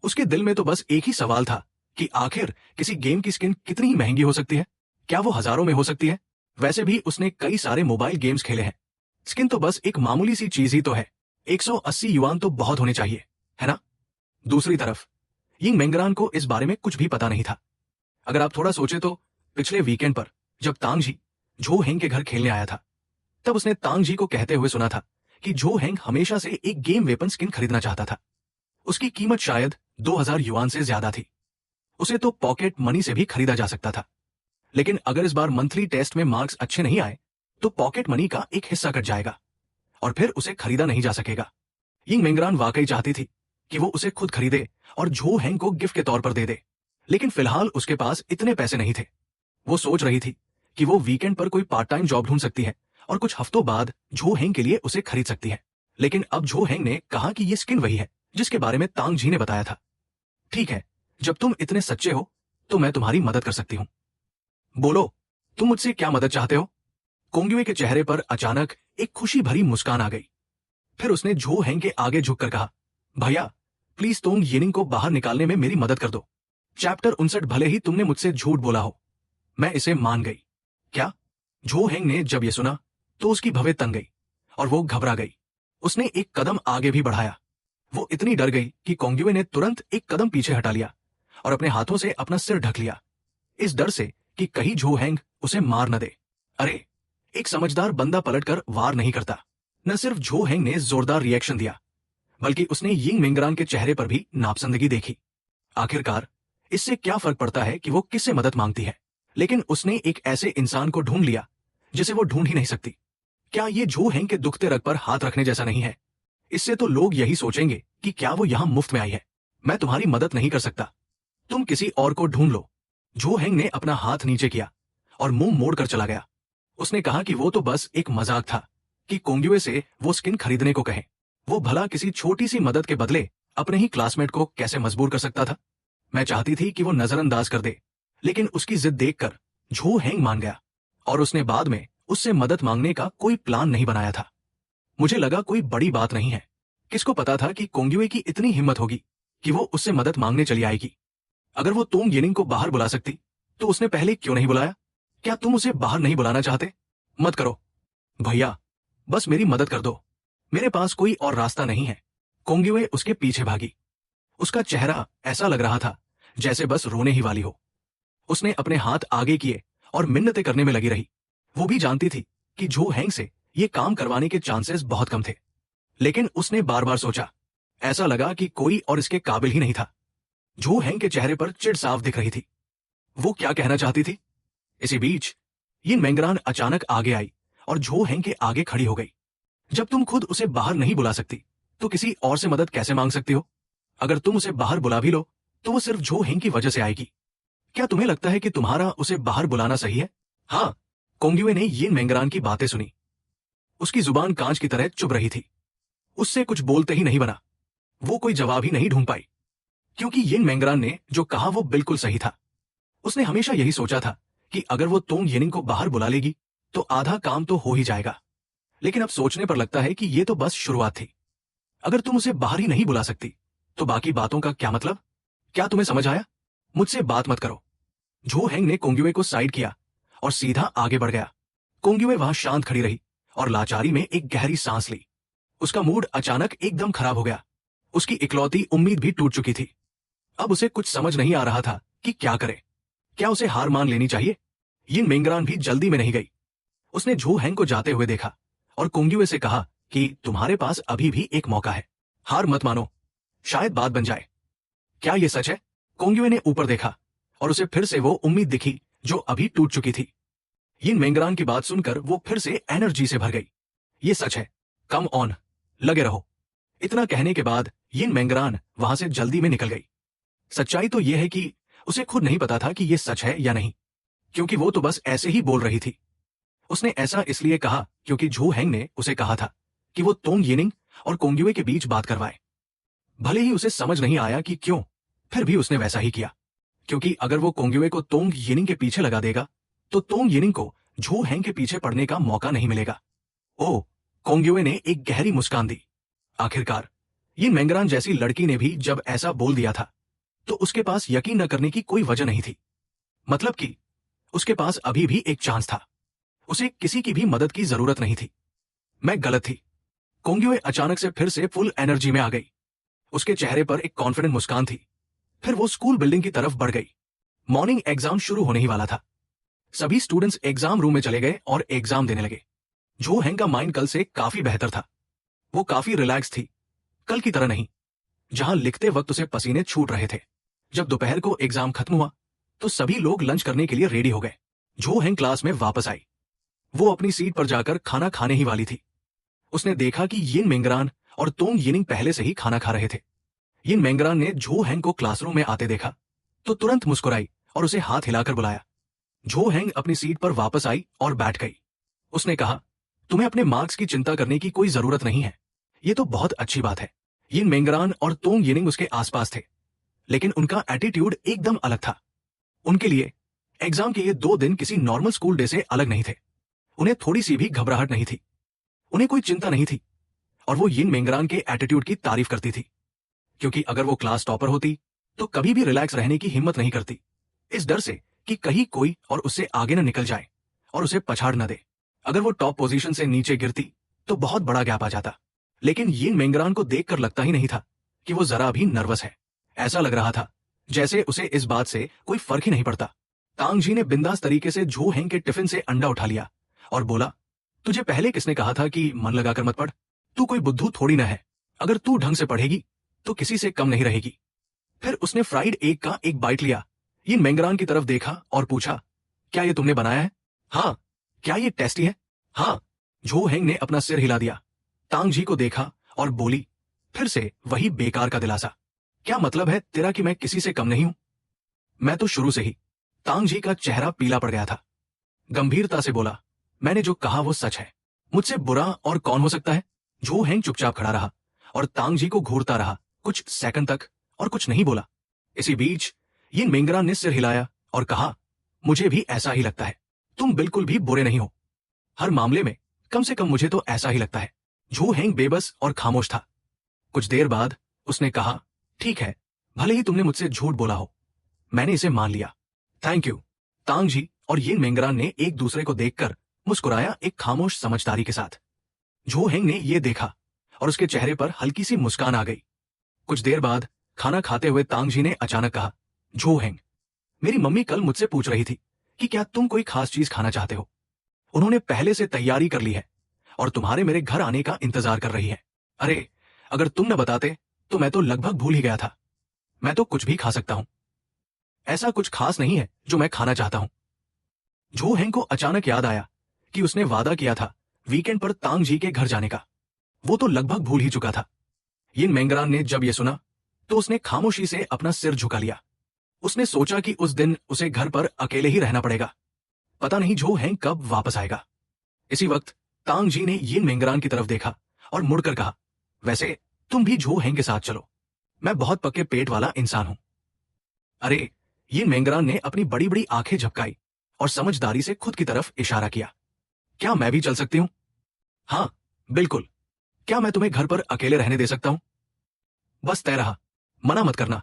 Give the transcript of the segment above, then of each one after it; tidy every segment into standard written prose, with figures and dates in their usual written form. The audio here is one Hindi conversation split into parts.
उसके दिल में तो बस एक ही सवाल था कि आखिर किसी गेम की स्किन कितनी ही महंगी हो सकती है। क्या वो हजारों में हो सकती है? वैसे भी उसने कई सारे मोबाइल गेम्स खेले हैं। स्किन तो बस एक मामूली सी चीज ही तो है। 180 युआन तो बहुत होने चाहिए, है ना? दूसरी तरफ यिंग मेंगरान को इस बारे में कुछ भी पता नहीं था। अगर आप थोड़ा सोचे तो पिछले वीकेंड पर जब तांग जी झो हेंग के घर खेलने आया था, तब उसने तांग जी को कहते हुए सुना था कि झो हेंग हमेशा से एक गेम वेपन स्किन खरीदना चाहता था। उसकी कीमत शायद 2000 युआन से ज्यादा थी। उसे तो पॉकेट मनी से भी खरीदा जा सकता था। लेकिन अगर इस बार मंथली टेस्ट में मार्क्स अच्छे नहीं आए तो पॉकेट मनी का एक हिस्सा कट जाएगा और फिर उसे खरीदा नहीं जा सकेगा। यिंग मेंगरान वाकई चाहती थी कि वो उसे खुद खरीदे और झो हेंग को गिफ्ट के तौर पर दे दे, लेकिन फिलहाल उसके पास इतने पैसे नहीं थे। वो सोच रही थी कि वो वीकेंड पर कोई पार्ट टाइम जॉब ढूंढ सकती है और कुछ हफ्तों बाद झो हेंग के लिए उसे खरीद सकती है। लेकिन अब झो हेंग ने कहा कि ये स्किन वही है जिसके बारे में तांग जी ने बताया था। ठीक है, जब तुम इतने सच्चे हो तो मैं तुम्हारी मदद कर सकती हूं। बोलो, तुम मुझसे क्या मदद चाहते हो? कोंग्युए के चेहरे पर अचानक एक खुशी भरी मुस्कान आ गई। फिर उसने झो हेंग के आगे झुककर कहा, भैया प्लीज तोंग येनिंग को बाहर निकालने में मेरी मदद कर दो। चैप्टर 59 भले ही तुमने मुझसे झूठ बोला हो, मैं इसे मान गई। क्या? झो हेंग ने जब यह सुना तो उसकी भवें तन गई और वो घबरा गई। उसने एक कदम आगे भी बढ़ाया। वो इतनी डर गई कि कोंग्युए ने तुरंत एक कदम पीछे हटा लिया और अपने हाथों से अपना सिर ढक लिया, इस डर से कि कहीं झो हेंग उसे मार न दे। अरे, एक समझदार बंदा पलटकर वार नहीं करता। न सिर्फ झो हेंग ने जोरदार रिएक्शन दिया, बल्कि उसने यिंग मेंगरान के चेहरे पर भी नापसंदगी देखी। आखिरकार इससे क्या फर्क पड़ता है कि वो किससे मदद मांगती है, लेकिन उसने एक ऐसे इंसान को ढूंढ लिया जिसे वो ढूंढ ही नहीं सकती। क्या ये झो हेंग के दुखते रग पर हाथ रखने जैसा नहीं है? इससे तो लोग यही सोचेंगे कि क्या वो यहां मुफ्त में आई है। मैं तुम्हारी मदद नहीं कर सकता, तुम किसी और को ढूंढ लो। झो हेंग ने अपना हाथ नीचे किया और मुंह मोड़कर चला गया। उसने कहा कि वो तो बस एक मजाक था कि कोंग्युए से वो स्किन खरीदने को कहे। वो भला किसी छोटी सी मदद के बदले अपने ही क्लासमेट को कैसे मजबूर कर सकता था? मैं चाहती थी कि वो नजरअंदाज कर दे, लेकिन उसकी जिद देखकर झो हेंग मान गया और उसने बाद में उससे मदद मांगने का कोई प्लान नहीं बनाया था। मुझे लगा कोई बड़ी बात नहीं है। किसको पता था कि कोंग्युए की इतनी हिम्मत होगी कि वो उससे मदद मांगने चली आएगी। अगर वो तोंग येनिंग को बाहर बुला सकती तो उसने पहले क्यों नहीं बुलाया? क्या तुम उसे बाहर नहीं बुलाना चाहते? मत करो भैया, बस मेरी मदद कर दो, मेरे पास कोई और रास्ता नहीं है। कोंग्युए उसके पीछे भागी। उसका चेहरा ऐसा लग रहा था जैसे बस रोने ही वाली हो। उसने अपने हाथ आगे किए और मिन्नतें करने में लगी रही। वो भी जानती थी कि झो हेंग से ये काम करवाने के चांसेस बहुत कम थे, लेकिन उसने बार बार सोचा। ऐसा लगा कि कोई और इसके काबिल ही नहीं था। झो हेंग के चेहरे पर चिढ़ साफ दिख रही थी। वो क्या कहना चाहती थी? इसी बीच यिंग मेंगरान अचानक आगे आई और झो हेंग के आगे खड़ी हो गई। जब तुम खुद उसे बाहर नहीं बुला सकती तो किसी और से मदद कैसे मांग सकती हो? अगर तुम उसे बाहर बुला भी लो तो वो सिर्फ झो हेंग की वजह से आएगी। क्या तुम्हें लगता है कि तुम्हारा उसे बाहर बुलाना सही है? हाँ, कोंग्युए ने यिंग मेंगरान की बातें सुनी। उसकी जुबान कांच की तरह चुभ रही थी। उससे कुछ बोलते ही नहीं बना। वो कोई जवाब ही नहीं ढूंढ पाई, क्योंकि यिंग मेंगरान ने जो कहा वो बिल्कुल सही था। उसने हमेशा यही सोचा था कि अगर वो तोंग येनिंग को बाहर बुला लेगी तो आधा काम तो हो ही जाएगा। लेकिन अब सोचने पर लगता है कि ये तो बस शुरुआत थी। अगर तुम उसे बाहर ही नहीं बुला सकती तो बाकी बातों का क्या मतलब? क्या तुम्हें समझ आया? मुझसे बात मत करो। झो हेंग ने कोंग्युए को साइड किया और सीधा आगे बढ़ गया। कोंग्युए वहां शांत खड़ी रही और लाचारी में एक गहरी सांस ली। उसका मूड अचानक एकदम खराब हो गया। उसकी इकलौती उम्मीद भी टूट चुकी थी। अब उसे कुछ समझ नहीं आ रहा था कि क्या करे। क्या उसे हार मान लेनी चाहिए? यिंग मेंगरान भी जल्दी में नहीं गई। उसने झो हेंग को जाते हुए देखा और कोंग्युए से कहा कि तुम्हारे पास अभी भी एक मौका है, हार मत मानो, शायद बात बन जाए। क्या ये सच है? कोंग्युए ने ऊपर देखा और उसे फिर से वो उम्मीद दिखी जो अभी टूट चुकी थी। यिंग मेंगरान की बात सुनकर वो फिर से एनर्जी से भर गई। ये सच है, कम ऑन, लगे रहो। इतना कहने के बाद यिंग मेंगरान वहां से जल्दी में निकल गई। सच्चाई तो यह है कि उसे खुद नहीं पता था कि यह सच है या नहीं, क्योंकि वो तो बस ऐसे ही बोल रही थी। उसने ऐसा इसलिए कहा क्योंकि झो हेंग ने उसे कहा था कि वो तोंग येनिंग और कोंग्युए के बीच बात करवाए। भले ही उसे समझ नहीं आया कि क्यों, फिर भी उसने वैसा ही किया, क्योंकि अगर वो कोंग्युए को तोंग येनिंग के पीछे लगा देगा तो तोंग येनिंग को झो हेंग के पीछे पड़ने का मौका नहीं मिलेगा। ओह, कोंग्युए ने एक गहरी मुस्कान दी। आखिरकार यिंग मेंगरान जैसी लड़की ने भी जब ऐसा बोल दिया था तो उसके पास यकीन न करने की कोई वजह नहीं थी। मतलब कि उसके पास अभी भी एक चांस था। उसे किसी की भी मदद की जरूरत नहीं थी। मैं गलत थी। कोंग्युए अचानक से फिर से फुल एनर्जी में आ गई। उसके चेहरे पर एक कॉन्फिडेंट मुस्कान थी। फिर वो स्कूल बिल्डिंग की तरफ बढ़ गई। मॉर्निंग एग्जाम शुरू होने ही वाला था। सभी स्टूडेंट्स एग्जाम रूम में चले गए और एग्जाम देने लगे। जो हेंग का माइंड कल से काफी बेहतर था। वो काफी रिलैक्स थी, कल की तरह नहीं, जहां लिखते वक्त उसे पसीने छूट रहे थे। जब दोपहर को एग्जाम खत्म हुआ तो सभी लोग लंच करने के लिए रेडी हो गए। जो हेंग क्लास में वापस आई। वो अपनी सीट पर जाकर खाना खाने ही वाली थी। उसने देखा कि यिन मेंगरान और तोंग यिनिंग पहले से ही खाना खा रहे थे। यिन मेंगरान ने जो हेंग को क्लासरूम में आते देखा तो तुरंत मुस्कुराई और उसे हाथ हिलाकर बुलाया। जो हेंग अपनी सीट पर वापस आई और बैठ गई। उसने कहा, तुम्हें अपने मार्क्स की चिंता करने की कोई जरूरत नहीं है। ये तो बहुत अच्छी बात है। यिन मेंगरान और तोंग यिनिंग उसके आसपास थे, लेकिन उनका एटीट्यूड एकदम अलग था। उनके लिए एग्जाम के ये 2 दिन किसी नॉर्मल स्कूल डे से अलग नहीं थे। उन्हें थोड़ी सी भी घबराहट नहीं थी। उन्हें कोई चिंता नहीं थी। और वो यिन मेंगरान के एटीट्यूड की तारीफ करती थी, क्योंकि अगर वो क्लास टॉपर होती तो कभी भी रिलैक्स रहने की हिम्मत नहीं करती, इस डर से कि कहीं कोई और उससे आगे न निकल जाए और उसे पछाड़ न दे। अगर वो टॉप पोजीशन से नीचे गिरती तो बहुत बड़ा गैप आ जाता। लेकिन यिन मेंगरान को देखकर लगता ही नहीं था कि वो जरा भी नर्वस है। ऐसा लग रहा था जैसे उसे इस बात से कोई फर्क ही नहीं पड़ता। तांगजी ने बिंदास तरीके से जो हेंग के टिफिन से अंडा उठा लिया और बोला, तुझे पहले किसने कहा था कि मन लगाकर मत पढ़? तू कोई बुद्धू थोड़ी ना है। अगर तू ढंग से पढ़ेगी तो किसी से कम नहीं रहेगी। फिर उसने फ्राइड एग का एक बाइट लिया। यिन मेंगरान की तरफ देखा और पूछा, क्या ये तुमने बनाया है? हाँ। क्या ये टेस्टी है? हाँ। जो हेंग ने अपना सिर हिला दिया। तांगजी को देखा और बोली, फिर से वही बेकार का दिलासा। क्या मतलब है तेरा कि मैं किसी से कम नहीं हूं? मैं तो शुरू से ही। तांगजी का चेहरा पीला पड़ गया था। गंभीरता से बोला, मैंने जो कहा वो सच है। मुझसे बुरा और कौन हो सकता है? जो हेंग चुपचाप खड़ा रहा और तांगजी को घूरता रहा कुछ सेकंड तक और कुछ नहीं बोला। इसी बीच यिन मेंगरान ने सिर हिलाया और कहा, मुझे भी ऐसा ही लगता है। तुम बिल्कुल भी बुरे नहीं हो। हर मामले में कम से कम मुझे तो ऐसा ही लगता है। जो हेंग बेबस और खामोश था। कुछ देर बाद उसने कहा, ठीक है, भले ही तुमने मुझसे झूठ बोला हो, मैंने इसे मान लिया। Thank you. तांगजी और यिन मेंगरान ने एक दूसरे को देखकर मुस्कुराया, एक खामोश समझदारी के साथ। जो हेंग ने यह देखा और उसके चेहरे पर हल्की सी मुस्कान आ गई। कुछ देर बाद खाना खाते हुए तांगजी ने अचानक कहा, जो हेंग, मेरी मम्मी कल मुझसे पूछ रही थी कि क्या तुम कोई खास चीज खाना चाहते हो। उन्होंने पहले से तैयारी कर ली है और तुम्हारे मेरे घर आने का इंतजार कर रही है। अरे, अगर तुम न बताते तो मैं तो लगभग भूल ही गया था। मैं तो कुछ भी खा सकता हूं। ऐसा कुछ खास नहीं है जो मैं खाना चाहता हूं। जो हेंग को अचानक याद आया कि उसने वादा किया था वीकेंड पर तांगजी के घर जाने का। वो तो लगभग भूल ही चुका था। यिन मेंगरान ने जब यह सुना तो उसने खामोशी से अपना सिर झुका लिया। उसने सोचा कि उस दिन उसे घर पर अकेले ही रहना पड़ेगा। पता नहीं जो हेंग कब वापस आएगा। इसी वक्त तांगजी ने यिन मेंगरान की तरफ देखा और मुड़कर कहा, वैसे तुम भी जो हेंग के साथ चलो। मैं बहुत पक्के पेट वाला इंसान हूं। अरे, यिन मेंगरान ने अपनी बड़ी बड़ी आंखें झपकाई और समझदारी से खुद की तरफ इशारा किया। क्या मैं भी चल सकती हूं? हाँ, बिल्कुल। क्या मैं तुम्हें घर पर अकेले रहने दे सकता हूं? बस तय रहा, मना मत करना।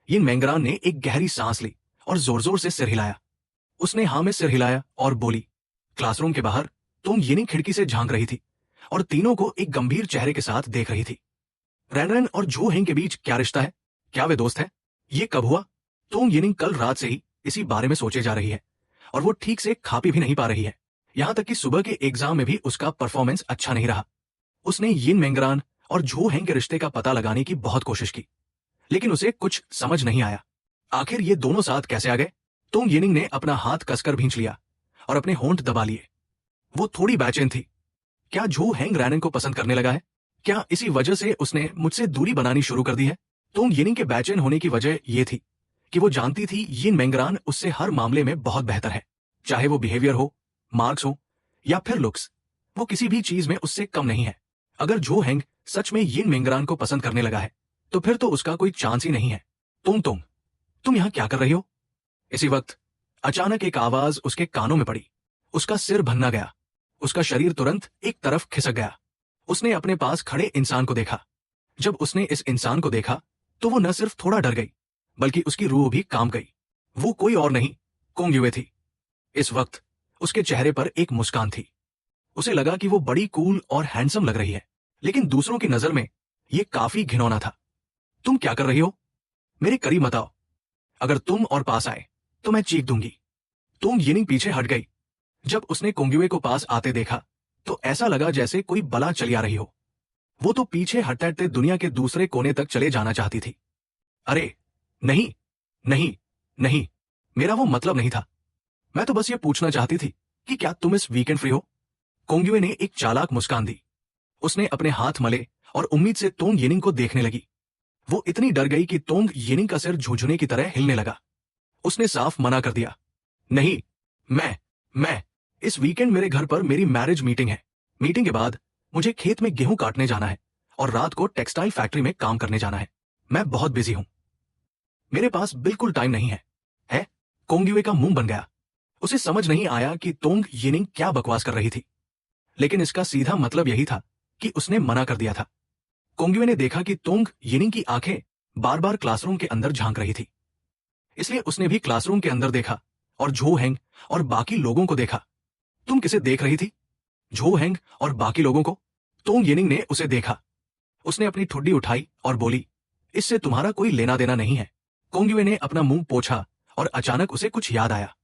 यिन मेंगरान ने एक गहरी सांस ली और जोर जोर से सिर हिलाया। उसने हाँ में सिर हिलाया और बोली। क्लासरूम के बाहर तोंग यिनिंग खिड़की से झांक रही थी और तीनों को एक गंभीर चेहरे के साथ देख रही थी। रैनरैन और जो हेंग के बीच क्या रिश्ता है? क्या वे दोस्त है? ये कब हुआ? तोंग यिनिंग कल रात से ही इसी बारे में सोचे जा रही है और वो ठीक से खा पी भी नहीं पा रही है। यहां तक कि सुबह के एग्जाम में भी उसका परफॉर्मेंस अच्छा नहीं रहा। उसने यिन मेंगरान और जो हेंग के रिश्ते का पता लगाने की बहुत कोशिश की, लेकिन उसे कुछ समझ नहीं आया। आखिर ये दोनों साथ कैसे आ गए? तोंग यिनिंग ने अपना हाथ कसकर भींच लिया और अपने होंठ दबा लिए। वो थोड़ी बेचैन थी। क्या जो हेंग रैनन को पसंद करने लगा है? क्या इसी वजह से उसने मुझसे दूरी बनानी शुरू कर दी है? तोंग यिनिंग के बेचैन होने की वजह यह थी कि वो जानती थी यिन मेंगरान उससे हर मामले में बहुत बेहतर है। चाहे वो बिहेवियर हो, मार्क्स हो या फिर लुक्स, वो किसी भी चीज में उससे कम नहीं है। अगर जो हेंग सच में यिन मेंगरान को पसंद करने लगा है तो फिर तो उसका कोई चांस ही नहीं है। तुम यहां क्या कर रही हो? इसी वक्त अचानक एक आवाज उसके कानों में पड़ी। उसका सिर भन्ना गया। उसका शरीर तुरंत एक तरफ खिसक गया। उसने अपने पास खड़े इंसान को देखा। जब उसने इस इंसान को देखा तो वो न सिर्फ थोड़ा डर गई बल्कि उसकी रूह भी काम गई। वो कोई और नहीं, कोंग युए थी। इस वक्त उसके चेहरे पर एक मुस्कान थी। उसे लगा कि वो बड़ी कूल और हैंडसम लग रही है, लेकिन दूसरों की नजर में ये काफी घिनौना था। तुम क्या कर रही हो? मेरे करीब मत आओ। अगर तुम और पास आए तो मैं चीख दूंगी। तोंग यिनिंग पीछे हट गई। जब उसने कोंगयुए को पास आते देखा तो ऐसा लगा जैसे कोई बला चली आ रही हो। वो तो पीछे हटते हटते दुनिया के दूसरे कोने तक चले जाना चाहती थी। अरे नहीं, नहीं, नहीं, मेरा वो मतलब नहीं था। मैं तो बस ये पूछना चाहती थी कि क्या तुम इस वीकेंड फ्री हो? कोंगयुए ने एक चालाक मुस्कान दी। उसने अपने हाथ मले और उम्मीद से तोंग यिनिंग को देखने लगी। वो इतनी डर गई कि तोंग यिनिंग का सिर झुंझुने की तरह हिलने लगा। उसने साफ मना कर दिया, नहीं, मैं इस वीकेंड मेरे घर पर मेरी मैरिज मीटिंग है। मीटिंग के बाद मुझे खेत में गेहूं काटने जाना है और रात को टेक्सटाइल फैक्ट्री में काम करने जाना है। मैं बहुत बिजी हूं, मेरे पास बिल्कुल टाइम नहीं है। कोंगयुए का मुंह बन गया। उसे समझ नहीं आया कि तोंग यिनिंग क्या बकवास कर रही थी, लेकिन इसका सीधा मतलब यही था कि उसने मना कर दिया था। कोंगयुए ने देखा कि तोंग यिनिंग की आंखें बार बार क्लासरूम के अंदर झांक रही थी, इसलिए उसने भी क्लासरूम के अंदर देखा और झो हेंग और बाकी लोगों को देखा। तुम किसे देख रही थी? झो हेंग और बाकी लोगों को? तोंग यिनिंग ने उसे देखा। उसने अपनी ठुड्डी उठाई और बोली, इससे तुम्हारा कोई लेना देना नहीं है। कोंगयुए ने अपना मुंह पोंछा और अचानक उसे कुछ याद आया।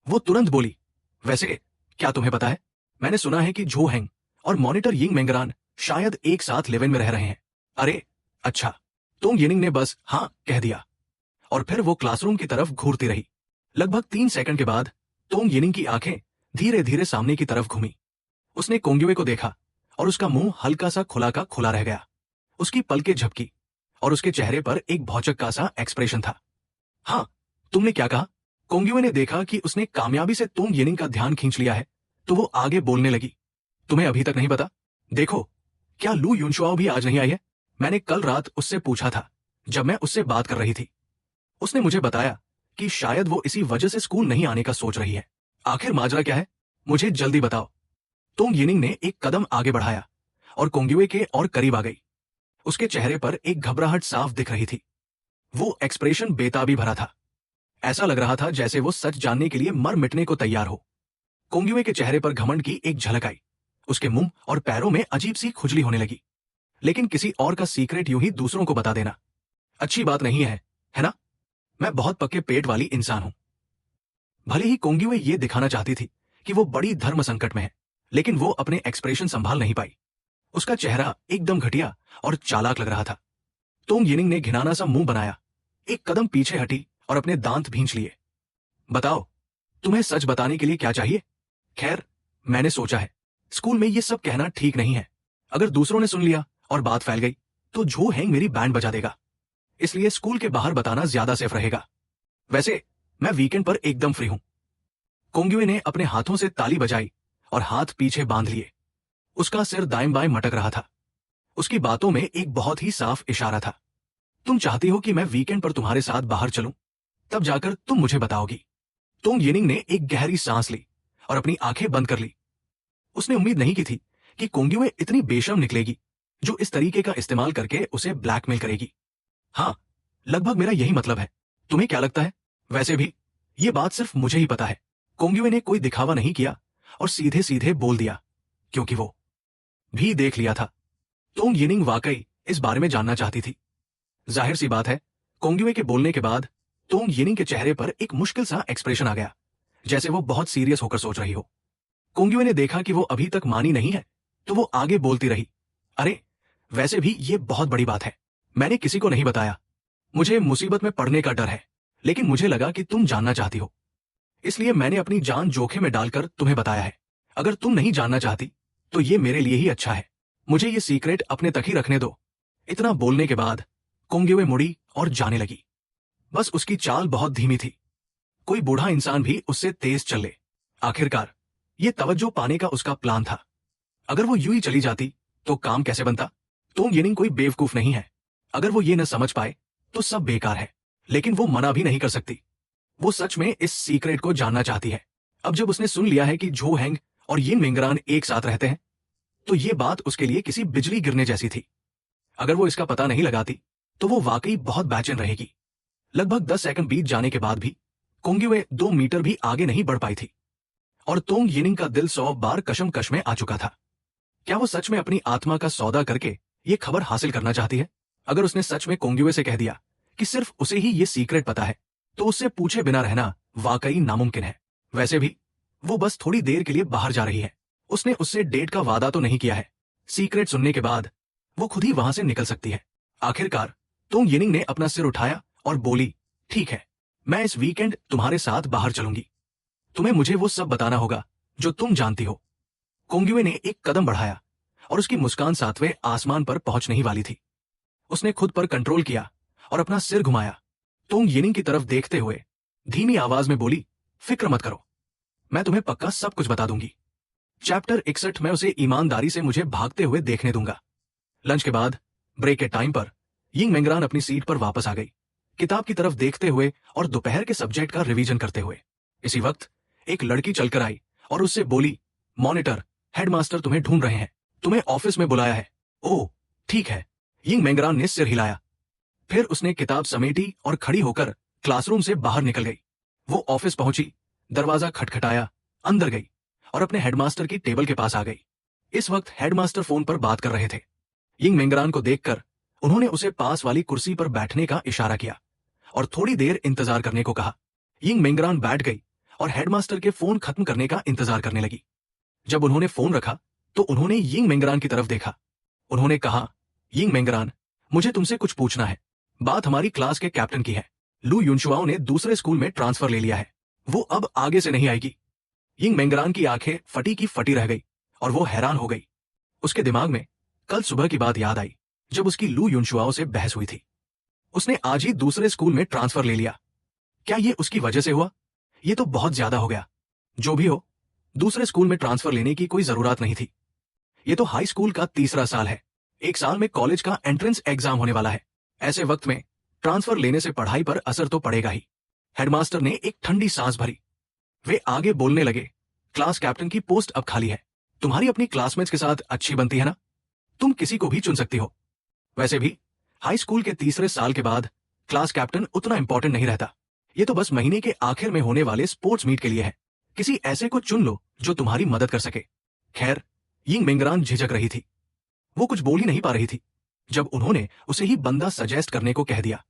वो तुरंत बोली, वैसे क्या तुम्हें पता है, मैंने सुना है कि झो हेंग और मॉनिटर यिंग मेंगरान शायद एक साथ लिव इन में रह रहे हैं। अरे अच्छा। तोंग यिनिंग ने बस हाँ कह दिया और फिर वो क्लासरूम की तरफ घूरती रही। लगभग 3 सेकंड के बाद तोंग यिनिंग की आंखें धीरे धीरे सामने की तरफ घूमी। उसने कोंगयुए को देखा और उसका मुंह हल्का सा खुला का खुला रह गया। उसकी पलकें झपकी और उसके चेहरे पर एक भौचक्का सा एक्सप्रेशन था। हाँ, तुमने क्या कहा? कोंगयुए ने देखा कि उसने कामयाबी से तोंग यिनिंग का ध्यान खींच लिया है, तो वो आगे बोलने लगी, तुम्हें अभी तक नहीं पता? देखो, क्या लू युनशुआओ भी आज नहीं आई है? मैंने कल रात उससे पूछा था जब मैं उससे बात कर रही थी। उसने मुझे बताया कि शायद वो इसी वजह से स्कूल नहीं आने का सोच रही है। आखिर माजरा क्या है? मुझे जल्दी बताओ। तोंग यिनिंग ने एक कदम आगे बढ़ाया और कोंगयुए के और करीब आ गई। उसके चेहरे पर एक घबराहट साफ दिख रही थी। वो एक्सप्रेशन बेताबी भरा था। ऐसा लग रहा था जैसे वो सच जानने के लिए मर मिटने को तैयार हो। कोंगयुए के चेहरे पर घमंड की एक झलक आई। उसके मुंह और पैरों में अजीब सी खुजली होने लगी। लेकिन किसी और का सीक्रेट यूं ही दूसरों को बता देना अच्छी बात नहीं है ना? मैं बहुत पक्के पेट वाली इंसान हूं। भले ही कोंगयुए ये दिखाना चाहती थी कि वो बड़ी धर्म संकट में है, लेकिन वो अपने एक्सप्रेशन संभाल नहीं पाई। उसका चेहरा एकदम घटिया और चालाक लग रहा था। तोंग यिनिंग ने घिनाना सा मुंह बनाया, एक कदम पीछे हटी और अपने दांत भींच लिए। बताओ, तुम्हें सच बताने के लिए क्या चाहिए? खैर, मैंने सोचा है स्कूल में ये सब कहना ठीक नहीं है। अगर दूसरों ने सुन लिया और बात फैल गई तो झो हेंग मेरी बैंड बजा देगा, इसलिए स्कूल के बाहर बताना ज्यादा सेफ रहेगा। वैसे मैं वीकेंड पर एकदम फ्री हूं। कोंगयुए ने अपने हाथों से ताली बजाई और हाथ पीछे बांध लिए। उसका सिर दाएं बाएं मटक रहा था। उसकी बातों में एक बहुत ही साफ इशारा था। तुम चाहती हो कि मैं वीकेंड पर तुम्हारे साथ बाहर चलूं, तब जाकर तुम मुझे बताओगी। तोंग यिनिंग ने एक गहरी सांस ली और अपनी आंखें बंद कर ली। उसने उम्मीद नहीं की थी कि कोंगयुए इतनी बेशर्म निकलेगी जो इस तरीके का इस्तेमाल करके उसे ब्लैकमेल करेगी। हाँ, लगभग मेरा यही मतलब है। तुम्हें क्या लगता है? वैसे भी ये बात सिर्फ मुझे ही पता है। कोंगयुए ने कोई दिखावा नहीं किया और सीधे सीधे बोल दिया, क्योंकि वो भी देख लिया था। तोंग यिनिंग वाकई इस बारे में जानना चाहती थी। जाहिर सी बात है, कोंगयुए के बोलने के बाद तोंग यिनिंग के चेहरे पर एक मुश्किल सा एक्सप्रेशन आ गया, जैसे वो बहुत सीरियस होकर सोच रही हो। कोंगयुए ने देखा कि वो अभी तक मानी नहीं है, तो वो आगे बोलती रही, अरे वैसे भी ये बहुत बड़ी बात है। मैंने किसी को नहीं बताया। मुझे मुसीबत में पड़ने का डर है, लेकिन मुझे लगा कि तुम जानना चाहती हो, इसलिए मैंने अपनी जान जोखिम में डालकर तुम्हें बताया है। अगर तुम नहीं जानना चाहती तो ये मेरे लिए ही अच्छा है। मुझे ये सीक्रेट अपने तक ही रखने दो। इतना बोलने के बाद कोंगयुए मुड़ी और जाने लगी। बस उसकी चाल बहुत धीमी थी। कोई बूढ़ा इंसान भी उससे तेज चले। आखिरकार ये तवज्जो पाने का उसका प्लान था। अगर वो यूं ही चली जाती तो काम कैसे बनता? तोंग यिनिंग कोई बेवकूफ नहीं है। अगर वो ये न समझ पाए तो सब बेकार है, लेकिन वो मना भी नहीं कर सकती। वो सच में इस सीक्रेट को जानना चाहती है। अब जब उसने सुन लिया है कि झो हेंग और यिन मेंगरान एक साथ रहते हैं, तो ये बात उसके लिए किसी बिजली गिरने जैसी थी। अगर वो इसका पता नहीं लगाती तो वो वाकई बहुत बेचैन रहेगी। लगभग 10 सेकंड बीत जाने के बाद भी कोंगिवे 2 मीटर भी आगे नहीं बढ़ पाई थी और तोंग यिनिंग का दिल 100 बार कशमकश में आ चुका था। क्या वो सच में अपनी आत्मा का सौदा करके ये खबर हासिल करना चाहती है? अगर उसने सच में कोंगिवे से कह दिया कि सिर्फ उसे ही ये सीक्रेट पता है, तो उससे पूछे बिना रहना वाकई नामुमकिन है। वैसे भी वो बस थोड़ी देर के लिए बाहर जा रही है। उसने उससे डेट का वादा तो नहीं किया है। सीक्रेट सुनने के बाद वो खुद ही वहां से निकल सकती है। आखिरकार तोंग यिनिंग ने अपना सिर उठाया और बोली, ठीक है, मैं इस वीकेंड तुम्हारे साथ बाहर चलूंगी। तुम्हें मुझे वो सब बताना होगा जो तुम जानती हो। कोंगिवे ने एक कदम बढ़ाया और उसकी मुस्कान 7वें आसमान पर पहुंचने ही वाली थी। उसने खुद पर कंट्रोल किया और अपना सिर घुमाया। तोंग यिनिंग की तरफ देखते हुए धीमी आवाज में बोली, फिक्र मत करो, मैं तुम्हें पक्का सब कुछ बता दूंगी। चैप्टर 61 में उसे ईमानदारी से मुझे भागते हुए देखने दूंगा। लंच के बाद ब्रेक के टाइम पर यिंग मेंगरान अपनी सीट पर वापस आ गई, किताब की तरफ देखते हुए और दोपहर के सब्जेक्ट का रिवीजन करते हुए। इसी वक्त एक लड़की चलकर आई और उससे बोली, मॉनिटर, हेडमास्टर तुम्हें ढूंढ रहे हैं, तुम्हें ऑफिस में बुलाया है। ओह ठीक है। यिंग मेंगरान ने सिर हिलाया। फिर उसने किताब समेटी और खड़ी होकर क्लासरूम से बाहर निकल गई। वो ऑफिस पहुंची, दरवाजा खटखटाया, अंदर गई और अपने हेडमास्टर की टेबल के पास आ गई। इस वक्त हेडमास्टर फोन पर बात कर रहे थे। यिंग मेंगरान को देखकर उन्होंने उसे पास वाली कुर्सी पर बैठने का इशारा किया और थोड़ी देर इंतजार करने को कहा। यिंग मेंगरान बैठ गई और हेडमास्टर के फोन खत्म करने का इंतजार करने लगी। जब उन्होंने फोन रखा तो उन्होंने यिंग मेंगरान की तरफ देखा। उन्होंने कहा, यिंग मेंगरान, मुझे तुमसे कुछ पूछना है। बात हमारी क्लास के कैप्टन की है। लू युनशुआओ ने दूसरे स्कूल में ट्रांसफर ले लिया है। वो अब आगे से नहीं आएगी। यिंग मेंगरान की आंखें फटी की फटी रह गई और वो हैरान हो गई। उसके दिमाग में कल सुबह की बात याद आई जब उसकी लू युनशुआओ से बहस हुई थी। उसने आज ही दूसरे स्कूल में ट्रांसफर ले लिया। क्या ये उसकी वजह से हुआ? ये तो बहुत ज्यादा हो गया। जो भी हो, दूसरे स्कूल में ट्रांसफर लेने की कोई जरूरत नहीं थी। ये तो हाई स्कूल का तीसरा साल है। एक साल में कॉलेज का एंट्रेंस एग्जाम होने वाला है। ऐसे वक्त में ट्रांसफर लेने से पढ़ाई पर असर तो पड़ेगा ही। हेडमास्टर ने एक ठंडी सांस भरी। वे आगे बोलने लगे, क्लास कैप्टन की पोस्ट अब खाली है। तुम्हारी अपनी क्लासमेट्स के साथ अच्छी बनती है ना? तुम किसी को भी चुन सकती हो। वैसे भी हाई स्कूल के तीसरे साल के बाद क्लास कैप्टन उतना इंपॉर्टेंट नहीं रहता। ये तो बस महीने के आखिर में होने वाले स्पोर्ट्स मीट के लिए है। किसी ऐसे को चुन लो जो तुम्हारी मदद कर सके। खैर, यिंग मेंगरान झिझक रही थी। वो कुछ बोल ही नहीं पा रही थी जब उन्होंने उसे ही बंदा सजेस्ट करने को कह दिया।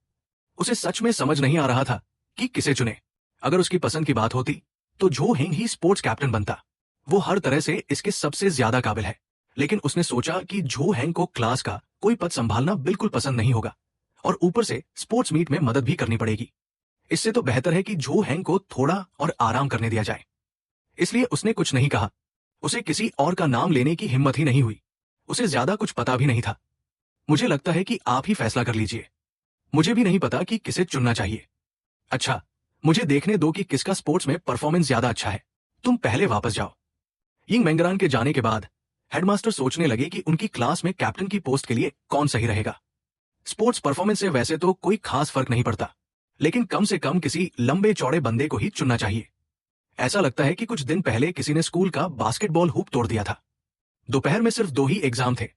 उसे सच में समझ नहीं आ रहा था कि किसे चुने। अगर उसकी पसंद की बात होती तो झो हेंग ही स्पोर्ट्स कैप्टन बनता। वो हर तरह से इसके सबसे ज्यादा काबिल है। लेकिन उसने सोचा कि झो हेंग को क्लास का कोई पद संभालना बिल्कुल पसंद नहीं होगा और ऊपर से स्पोर्ट्स मीट में मदद भी करनी पड़ेगी। इससे तो बेहतर है कि झो हेंग को थोड़ा और आराम करने दिया जाए। इसलिए उसने कुछ नहीं कहा। उसे किसी और का नाम लेने की हिम्मत ही नहीं हुई। उसे ज्यादा कुछ पता भी नहीं था। मुझे लगता है कि आप ही फैसला कर लीजिए। मुझे भी नहीं पता कि किसे चुनना चाहिए। अच्छा, मुझे देखने दो कि किसका स्पोर्ट्स में परफॉर्मेंस ज्यादा अच्छा है। तुम पहले वापस जाओ। यिंग मेंगरान के जाने के बाद हेडमास्टर सोचने लगे कि उनकी क्लास में कैप्टन की पोस्ट के लिए कौन सही रहेगा। स्पोर्ट्स परफॉर्मेंस से वैसे तो कोई खास फर्क नहीं पड़ता, लेकिन कम से कम किसी लंबे चौड़े बंदे को ही चुनना चाहिए। ऐसा लगता है कि कुछ दिन पहले किसी ने स्कूल का बास्केटबॉल हूप तोड़ दिया था। दोपहर में सिर्फ 2 ही एग्जाम थे,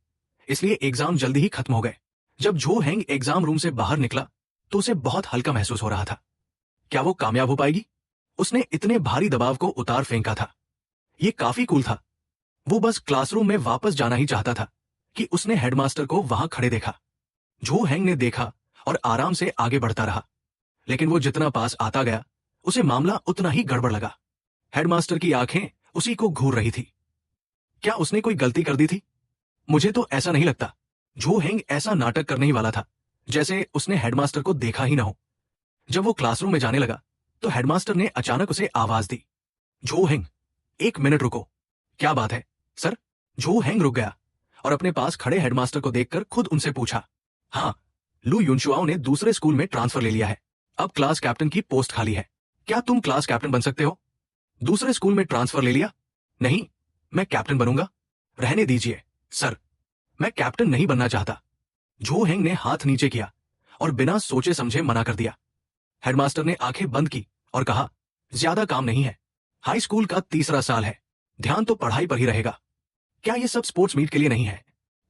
इसलिए एग्जाम जल्दी ही खत्म हो गए। जब झो हेंग एग्जाम रूम से बाहर निकला तो उसे बहुत हल्का महसूस हो रहा था। क्या वो कामयाब हो पाएगी? उसने इतने भारी दबाव को उतार फेंका था। ये काफी कूल था। वो बस क्लासरूम में वापस जाना ही चाहता था कि उसने हेडमास्टर को वहां खड़े देखा। झो हेंग ने देखा और आराम से आगे बढ़ता रहा, लेकिन वो जितना पास आता गया उसे मामला उतना ही गड़बड़ लगा। हेडमास्टर की आंखें उसी को घूर रही थी। क्या उसने कोई गलती कर दी थी? मुझे तो ऐसा नहीं लगता। झो हेंग ऐसा नाटक करने ही वाला था जैसे उसने हेडमास्टर को देखा ही ना हो। जब वो क्लासरूम में जाने लगा तो हेडमास्टर ने अचानक उसे आवाज दी, झो हेंग, 1 मिनट रुको। क्या बात है सर? झो हेंग रुक गया और अपने पास खड़े हेडमास्टर को देखकर खुद उनसे पूछा, हाँ, लू युनशुआओ ने दूसरे स्कूल में ट्रांसफर ले लिया है। अब क्लास कैप्टन की पोस्ट खाली है। क्या तुम क्लास कैप्टन बन सकते हो? दूसरे स्कूल में ट्रांसफर ले लिया? नहीं, मैं कैप्टन बनूंगा। रहने दीजिए सर, मैं कैप्टन नहीं बनना चाहता। झो हेंग ने हाथ नीचे किया और बिना सोचे समझे मना कर दिया। हेडमास्टर ने आंखें बंद की और कहा, ज्यादा काम नहीं है। हाई स्कूल का तीसरा साल है, ध्यान तो पढ़ाई पर ही रहेगा। क्या ये सब स्पोर्ट्स मीट के लिए नहीं है?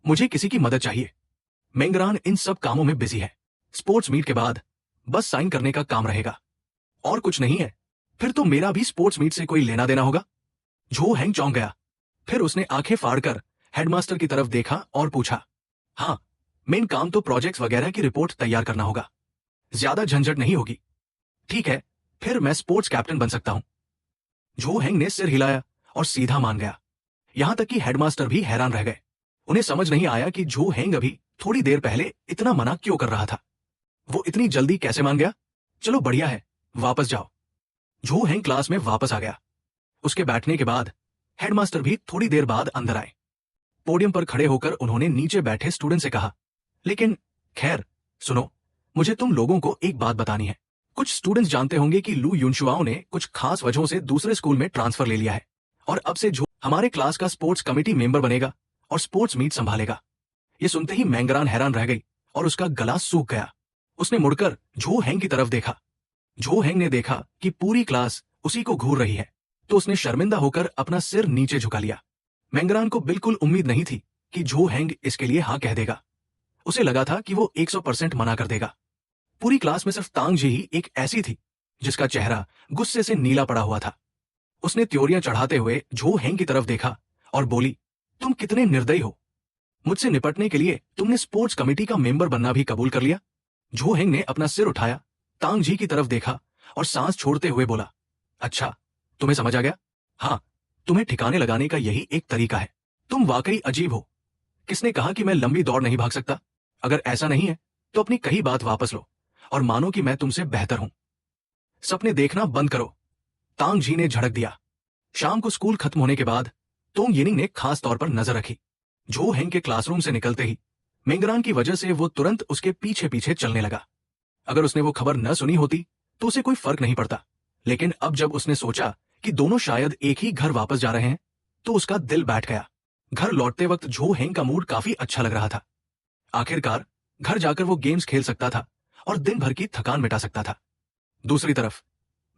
मुझे किसी की मदद चाहिए। मेंगरान इन सब कामों में बिजी है। स्पोर्ट्स मीट के बाद बस साइन करने का काम रहेगा, और कुछ नहीं है। फिर तो मेरा भी स्पोर्ट्स मीट से कोई लेना देना होगा। झो हैंग चौंक गया। फिर उसने आंखें फाड़कर हेडमास्टर की तरफ देखा और पूछा, हाँ, मेन काम तो प्रोजेक्ट्स वगैरह की रिपोर्ट तैयार करना होगा, ज्यादा झंझट नहीं होगी। ठीक है, फिर मैं स्पोर्ट्स कैप्टन बन सकता हूं। झो हैंग ने सिर हिलाया और सीधा मान गया। यहां तक कि हेडमास्टर भी हैरान रह गए। उन्हें समझ नहीं आया कि झो हैंग अभी थोड़ी देर पहले इतना मना क्यों कर रहा था। वो इतनी जल्दी कैसे मान गया? चलो बढ़िया है, वापस जाओ। झो हैंग क्लास में वापस आ गया। उसके बैठने के बाद हेडमास्टर भी थोड़ी देर बाद अंदर आए। पोडियम पर खड़े होकर उन्होंने नीचे बैठे स्टूडेंट से कहा, लेकिन खैर सुनो, मुझे तुम लोगों को एक बात बतानी है। कुछ स्टूडेंट्स जानते होंगे कि लू युनशुआओ ने कुछ खास वजहों से दूसरे स्कूल में ट्रांसफर ले लिया है, और अब से झो हमारे क्लास का स्पोर्ट्स कमेटी मेंबर बनेगा और स्पोर्ट्स मीट संभालेगा। ये सुनते ही मैंगरान हैरान रह गई और उसका गला सूख गया। उसने मुड़कर झो हैंग की तरफ देखा। झो हैंग ने देखा कि पूरी क्लास उसी को घूर रही है, तो उसने शर्मिंदा होकर अपना सिर नीचे झुका लिया। मैंगरान को बिल्कुल उम्मीद नहीं थी कि झो हैंग इसके लिए हाँ कह देगा। उसे लगा था कि वो 100% मना कर देगा। पूरी क्लास में सिर्फ तांग जी ही एक ऐसी थी जिसका चेहरा गुस्से से नीला पड़ा हुआ था। उसने त्योरियां चढ़ाते हुए झो हैंग की तरफ देखा और बोली, तुम कितने निर्दयी हो। मुझसे निपटने के लिए तुमने स्पोर्ट्स कमेटी का मेंबर बनना भी कबूल कर लिया। झो हैंग ने अपना सिर उठाया, तांग जी की तरफ देखा और सांस छोड़ते हुए बोला, अच्छा, तुम्हें समझ आ गया? हाँ, तुम्हें ठिकाने लगाने का यही एक तरीका है। तुम वाकई अजीब हो। किसने कहा कि मैं लंबी दौड़ नहीं भाग सकता? अगर ऐसा नहीं है तो अपनी कही बात वापस लो और मानो कि मैं तुमसे बेहतर हूं। सपने देखना बंद करो, तांग जी ने झड़क दिया। शाम को स्कूल खत्म होने के बाद तोंग येनिंग ने खास तौर पर नजर रखी। झो हैंग के क्लासरूम से निकलते ही मेंगरान की वजह से वो तुरंत उसके पीछे पीछे चलने लगा। अगर उसने वो खबर न सुनी होती तो उसे कोई फर्क नहीं पड़ता, लेकिन अब जब उसने सोचा कि दोनों शायद एक ही घर वापस जा रहे हैं तो उसका दिल बैठ गया। घर लौटते वक्त झो हैंग का मूड काफी अच्छा लग रहा था। आखिरकार घर जाकर वो गेम्स खेल सकता था और दिन भर की थकान मिटा सकता था। दूसरी तरफ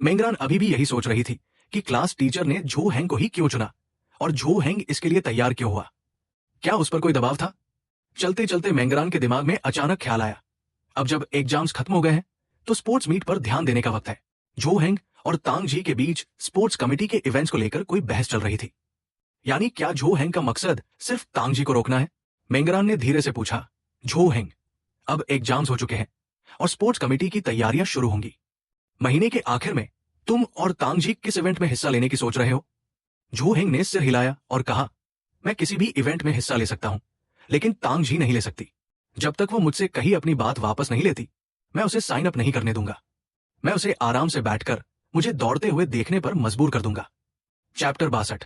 मेंगरान अभी भी यही सोच रही थी कि क्लास टीचर ने झो हैंग को ही क्यों चुना और झो हैंग इसके लिए तैयार क्यों हुआ। क्या उस पर कोई दबाव था? चलते चलते मेंगरान के दिमाग में अचानक ख्याल आया, अब जब एग्जाम्स खत्म हो गए हैं तो स्पोर्ट्स मीट पर ध्यान देने का वक्त है। झो हैंग और तांग जी के बीच स्पोर्ट्स कमेटी के इवेंट्स को लेकर कोई बहस चल रही थी। यानी क्या झो हैंग का मकसद सिर्फ तांग जी को रोकना है? मेंगरान ने धीरे से पूछा, झो हैंग, अब एग्जाम्स हो चुके हैं और स्पोर्ट्स कमेटी की तैयारियां शुरू होंगी। महीने के आखिर में तुम और तांग जी किस इवेंट में हिस्सा लेने की सोच रहे हो? झो हैंग ने सिर हिलाया और कहा, मैं किसी भी इवेंट में हिस्सा ले सकता हूं, लेकिन तांग जी नहीं ले सकती। जब तक वो मुझसे कहीं अपनी बात वापस नहीं लेती, मैं उसे साइन अप नहीं करने दूंगा। मैं उसे आराम से बैठकर मुझे दौड़ते हुए देखने पर मजबूर कर दूंगा। चैप्टर 62।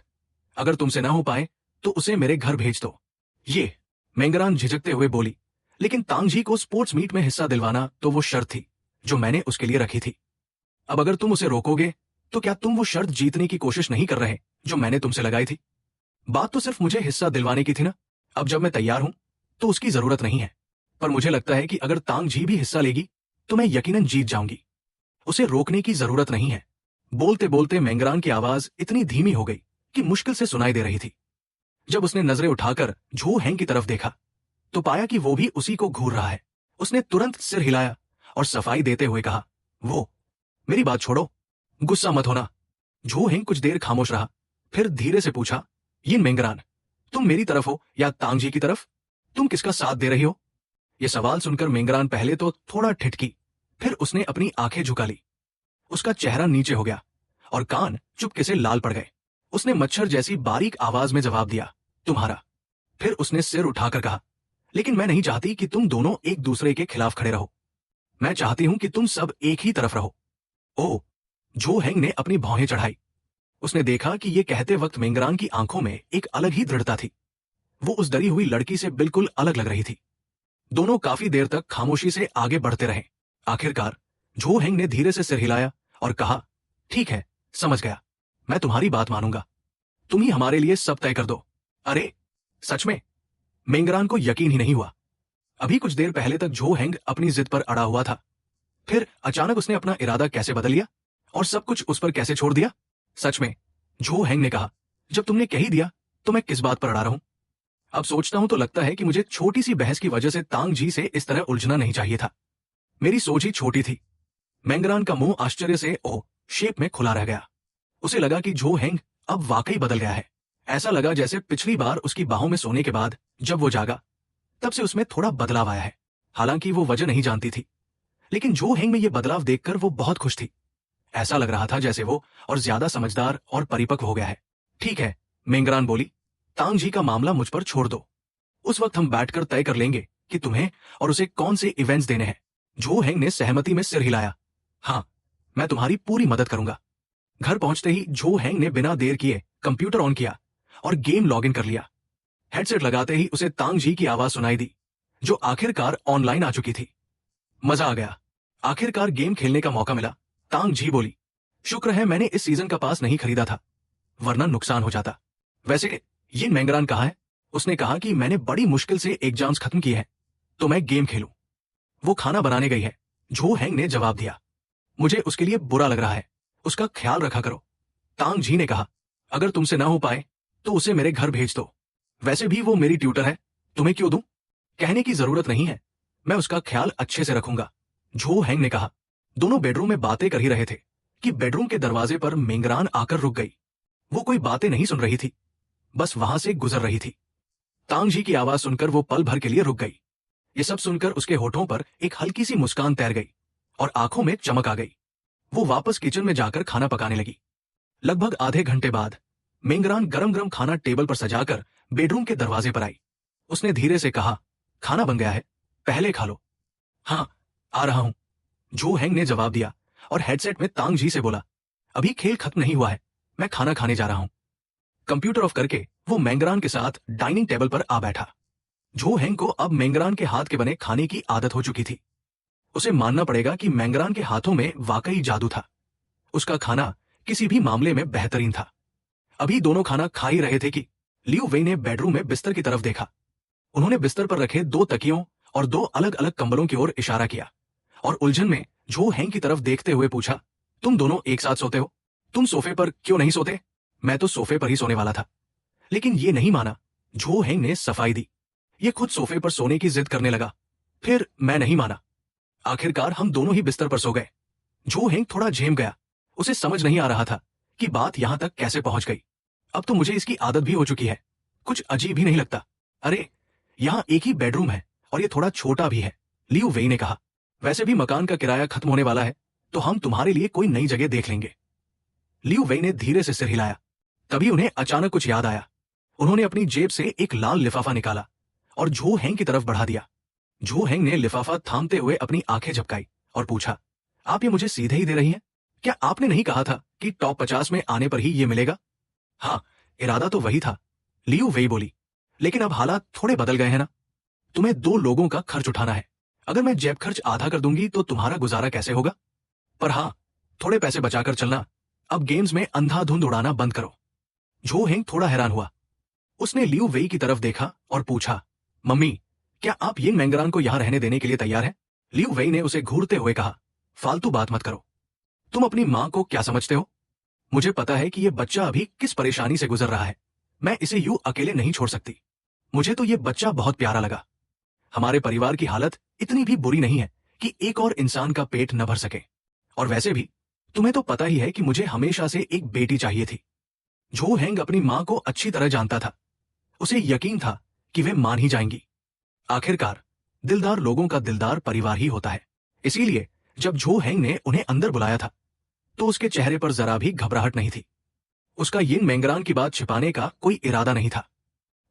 अगर तुमसे ना हो पाए तो उसे मेरे घर भेज दो। ये मेंगरान झिझकते हुए बोली, लेकिन तांग जी को स्पोर्ट्स मीट में हिस्सा दिलवाना तो वो शर्त थी जो मैंने उसके लिए रखी थी। अब अगर तुम उसे रोकोगे तो क्या तुम वो शर्त जीतने की कोशिश नहीं कर रहे जो मैंने तुमसे लगाई थी? बात तो सिर्फ मुझे हिस्सा दिलवाने की थी ना। अब जब मैं तैयार हूं तो उसकी जरूरत नहीं है, पर मुझे लगता है कि अगर तांग जी भी हिस्सा लेगी तो मैं यकीनन जीत जाऊंगी। उसे रोकने की जरूरत नहीं है। बोलते बोलते मेंगरान की आवाज इतनी धीमी हो गई कि मुश्किल से सुनाई दे रही थी। जब उसने नजरें उठाकर झो हैंग की तरफ देखा तो पाया कि वो भी उसी को घूर रहा है। उसने तुरंत सिर हिलाया और सफाई देते हुए कहा, वो, मेरी बात छोड़ो, गुस्सा मत होना। झो हैंग कुछ देर खामोश रहा, फिर धीरे से पूछा, यिन मेंगरान, तुम मेरी तरफ हो या तांग जी की तरफ? तुम किसका साथ दे रही हो? यह सवाल सुनकर मेंगरान पहले तो थोड़ा ठिठकी, फिर उसने अपनी आंखें झुका ली। उसका चेहरा नीचे हो गया और कान चुपके से लाल पड़ गए। उसने मच्छर जैसी बारीक आवाज में जवाब दिया, तुम्हारा। फिर उसने सिर उठाकर कहा, लेकिन मैं नहीं चाहती कि तुम दोनों एक दूसरे के खिलाफ खड़े रहो। मैं चाहती हूं कि तुम सब एक ही तरफ रहो। ओह, झो हैंग ने अपनी भौहें चढ़ाई। उसने देखा कि यह कहते वक्त मेंगरान की आंखों में एक अलग ही दृढ़ता थी। वो उस डरी हुई लड़की से बिल्कुल अलग लग रही थी। दोनों काफी देर तक खामोशी से आगे बढ़ते रहे। आखिरकार झो हैंग ने धीरे से सिर हिलाया और कहा, ठीक है, समझ गया, मैं तुम्हारी बात मानूंगा। तुम ही हमारे लिए सब तय कर दो। अरे सच में? मेंगरान को यकीन ही नहीं हुआ। अभी कुछ देर पहले तक झो हैंग अपनी जिद पर अड़ा हुआ था, फिर अचानक उसने अपना इरादा कैसे बदल लिया और सब कुछ उस पर कैसे छोड़ दिया? सच में? झो हैंग ने कहा, जब तुमने कह ही दिया तो मैं किस बात पर अड़ा रहूं? अब सोचता हूं तो लगता है कि मुझे छोटी सी बहस की वजह से तांग जी से इस तरह उलझना नहीं चाहिए था। मेरी सोच ही छोटी थी मेंगरान का मुंह आश्चर्य से ओ शेप में खुला रह गया। उसे लगा कि जो हेंग अब वाकई बदल गया है। ऐसा लगा जैसे पिछली बार उसकी बाहों में सोने के बाद जब वो जागा तब से उसमें थोड़ा बदलाव आया है। हालांकि वो वजह नहीं जानती थी, लेकिन जो हेंग में ये बदलाव देखकर वो बहुत खुश थी। ऐसा लग रहा था जैसे वो और ज्यादा समझदार और परिपक्व हो गया है। ठीक है, मेंगरान बोली, तांग जी का मामला मुझ पर छोड़ दो। उस वक्त हम बैठकर तय कर लेंगे कि तुम्हें और उसे कौन से इवेंट्स देने हैं। जो हेंग ने सहमति में सिर हिलाया। हाँ, मैं तुम्हारी पूरी मदद करूंगा। घर पहुंचते ही जो हेंग ने बिना देर किए कंप्यूटर ऑन किया और गेम लॉगिन कर लिया। हेडसेट लगाते ही उसे तांग जी की आवाज सुनाई दी, जो आखिरकार ऑनलाइन आ चुकी थी। मजा आ गया, आखिरकार गेम खेलने का मौका मिला। तांग जी बोली, शुक्र है मैंने इस सीजन का पास नहीं खरीदा था, वरना नुकसान हो जाता। वैसे ये मेंगरान कहाँ है? उसने कहा कि मैंने बड़ी मुश्किल से एग्जाम्स खत्म किए हैं, तो मैं गेम खेलूं। वो खाना बनाने गई है, जो हेंग ने जवाब दिया। मुझे उसके लिए बुरा लग रहा है, उसका ख्याल रखा करो। तांग जी ने कहा, अगर तुमसे ना हो पाए तो उसे मेरे घर भेज दो। वैसे भी वो मेरी ट्यूटर है, तुम्हें क्यों दूं? कहने की जरूरत नहीं है, मैं उसका ख्याल अच्छे से रखूंगा, जो हेंग ने कहा। दोनों बेडरूम में बातें कर ही रहे थे कि बेडरूम के दरवाजे पर मेंगरान आकर रुक गई। वो कोई बातें नहीं सुन रही थी, बस वहां से गुजर रही थी। तांग जी की आवाज सुनकर वो पल भर के लिए रुक गई। ये सब सुनकर उसके होठों पर एक हल्की सी मुस्कान तैर गई और आंखों में चमक आ गई। वो वापस किचन में जाकर खाना पकाने लगी। लगभग आधे घंटे बाद मेंगरान गरम गरम खाना टेबल पर सजाकर बेडरूम के दरवाजे पर आई। उसने धीरे से कहा, खाना बन गया है, पहले खा लो। हाँ, आ रहा हूं, जो हेंग ने जवाब दिया और हेडसेट में तांग जी से बोला, अभी खेल खत्म नहीं हुआ है, मैं खाना खाने जा रहा हूं। कंप्यूटर ऑफ करके वो मेंगरान के साथ डाइनिंग टेबल पर आ बैठा। जो हेंग को अब मेंगरान के हाथ के बने खाने की आदत हो चुकी थी। उसे मानना पड़ेगा कि मेंगरान के हाथों में वाकई जादू था। उसका खाना किसी भी मामले में बेहतरीन था। अभी दोनों खाना खा ही रहे थे कि लियू वेई ने बेडरूम में बिस्तर की तरफ देखा। उन्होंने बिस्तर पर रखे 2 तकियों और 2 अलग अलग कंबलों की ओर इशारा किया और उलझन में जो हेंग की तरफ देखते हुए पूछा, तुम दोनों एक साथ सोते हो? तुम सोफे पर क्यों नहीं सोते? मैं तो सोफे पर ही सोने वाला था, लेकिन ये नहीं माना। जो हेंग ने सफाई दी। ये खुद सोफे पर सोने की जिद करने लगा, फिर मैं नहीं माना। आखिरकार हम दोनों ही बिस्तर पर सो गए। जो हेंग थोड़ा झेम गया। उसे समझ नहीं आ रहा था कि बात यहां तक कैसे पहुंच गई। अब तो मुझे इसकी आदत भी हो चुकी है, कुछ अजीब ही नहीं लगता। अरे, यहां एक ही बेडरूम है और ये थोड़ा छोटा भी है, लियू वेई ने कहा। वैसे भी मकान का किराया खत्म होने वाला है, तो हम तुम्हारे लिए कोई नई जगह देख लेंगे। लियू वेई ने धीरे से सिर हिलाया। तभी उन्हें अचानक कुछ याद आया। उन्होंने अपनी जेब से एक लाल लिफाफा निकाला और जो हेंग की तरफ बढ़ा दिया। जो हेंग ने लिफाफा थामते हुए अपनी आंखें झपकाई और पूछा, आप ये मुझे सीधे ही दे रही हैं? क्या आपने नहीं कहा था कि टॉप 50 में आने पर ही ये मिलेगा? हाँ, इरादा तो वही था, लियू वेई बोली, लेकिन अब हालात थोड़े बदल गए हैं ना। तुम्हें 2 लोगों का खर्च उठाना है। अगर मैं जेब खर्च आधा कर दूंगी तो तुम्हारा गुजारा कैसे होगा? पर हाँ, थोड़े पैसे बचाकर चलना। अब गेम्स में अंधाधुंध उड़ाना बंद करो। जो हेंग थोड़ा हैरान हुआ। उसने लियू वेई की तरफ देखा और पूछा, मम्मी, क्या आप यिन मेंगरान को यहां रहने देने के लिए तैयार हैं? लियू वेई ने उसे घूरते हुए कहा, फालतू बात मत करो। तुम अपनी मां को क्या समझते हो? मुझे पता है कि यह बच्चा अभी किस परेशानी से गुजर रहा है। मैं इसे यूं अकेले नहीं छोड़ सकती। मुझे तो यह बच्चा बहुत प्यारा लगा। हमारे परिवार की हालत इतनी भी बुरी नहीं है कि एक और इंसान का पेट न भर सके। और वैसे भी तुम्हें तो पता ही है कि मुझे हमेशा से एक बेटी चाहिए थी। जो हेंग अपनी मां को अच्छी तरह जानता था। उसे यकीन था कि वे मान ही जाएंगी। आखिरकार दिलदार लोगों का दिलदार परिवार ही होता है। इसीलिए जब जो हेंग ने उन्हें अंदर बुलाया था तो उसके चेहरे पर जरा भी घबराहट नहीं थी। उसका यिन मेंगरान की बात छिपाने का कोई इरादा नहीं था।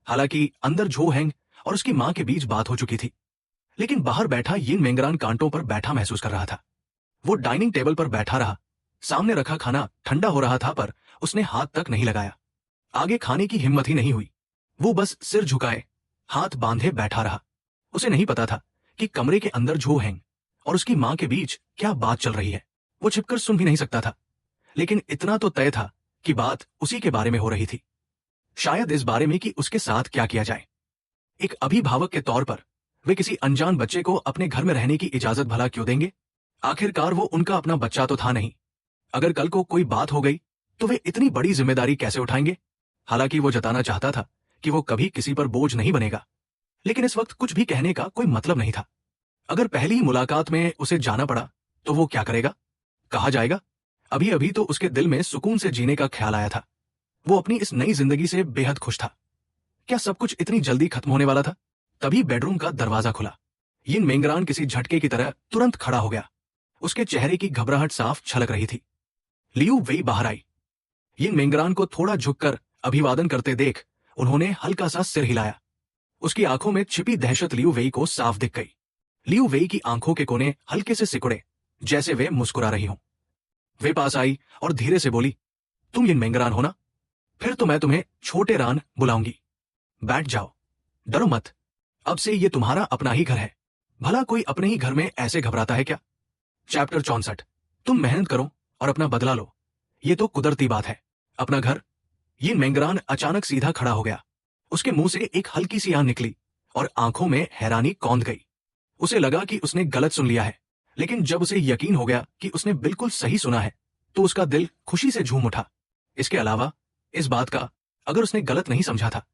हालांकि अंदर जो हेंग और उसकी मां के बीच बात हो चुकी थी, लेकिन बाहर बैठा यिन मेंगरान कांटों पर बैठा महसूस कर रहा था। वो डाइनिंग टेबल पर बैठा रहा। सामने रखा खाना ठंडा हो रहा था, पर उसने हाथ तक नहीं लगाया। आगे खाने की हिम्मत ही नहीं हुई। वो बस सिर झुकाए हाथ बांधे बैठा रहा। उसे नहीं पता था कि कमरे के अंदर जो हेंग और उसकी मां के बीच क्या बात चल रही है। वो छिपकर सुन भी नहीं सकता था, लेकिन इतना तो तय था कि बात उसी के बारे में हो रही थी। शायद इस बारे में कि उसके साथ क्या किया जाए। एक अभिभावक के तौर पर वे किसी अनजान बच्चे को अपने घर में रहने की इजाजत भला क्यों देंगे? आखिरकार वो उनका अपना बच्चा तो था नहीं। अगर कल को कोई बात हो गई तो वे इतनी बड़ी जिम्मेदारी कैसे उठाएंगे? हालांकि वो जताना चाहता था कि वो कभी किसी पर बोझ नहीं बनेगा, लेकिन इस वक्त कुछ भी कहने का कोई मतलब नहीं था। अगर पहली ही मुलाकात में उसे जाना पड़ा तो वो क्या करेगा? कहा जाएगा। अभी अभी तो उसके दिल में सुकून से जीने का ख्याल आया था। वो अपनी इस नई जिंदगी से बेहद खुश था। क्या सब कुछ इतनी जल्दी खत्म होने वाला था? तभी बेडरूम का दरवाजा खुला। यिन मेंगरान किसी झटके की तरह तुरंत खड़ा हो गया। उसके चेहरे की घबराहट साफ झलक रही थी। लियू वेई बाहर आई। यिन मेंगरान को थोड़ा झुककर अभिवादन करते देख उन्होंने हल्का सा सिर हिलाया। उसकी आंखों में छिपी दहशत लियू वेई को साफ दिख गई। लियू वेई की आंखों के कोने हल्के से सिकुड़े, जैसे वे मुस्कुरा रही हों। वे पास आई और धीरे से बोली, तुम यिन मेंगरान हो ना? फिर तो मैं तुम्हें छोटे रान बुलाऊंगी। बैठ जाओ, डरो मत। अब से ये तुम्हारा अपना ही घर है। भला कोई अपने ही घर में ऐसे घबराता है क्या? चैप्टर 64। तुम मेहनत करो और अपना बदला लो। ये तो कुदरती बात है। अपना घर। ये मेंगरान अचानक सीधा खड़ा हो गया। उसके मुंह से एक हल्की सी आन निकली और आंखों में हैरानी कौंध गई। उसे लगा कि उसने गलत सुन लिया है, लेकिन जब उसे यकीन हो गया कि उसने बिल्कुल सही सुना है, तो उसका दिल खुशी से झूम उठा। इसके अलावा इस बात का, अगर उसने गलत नहीं समझा था,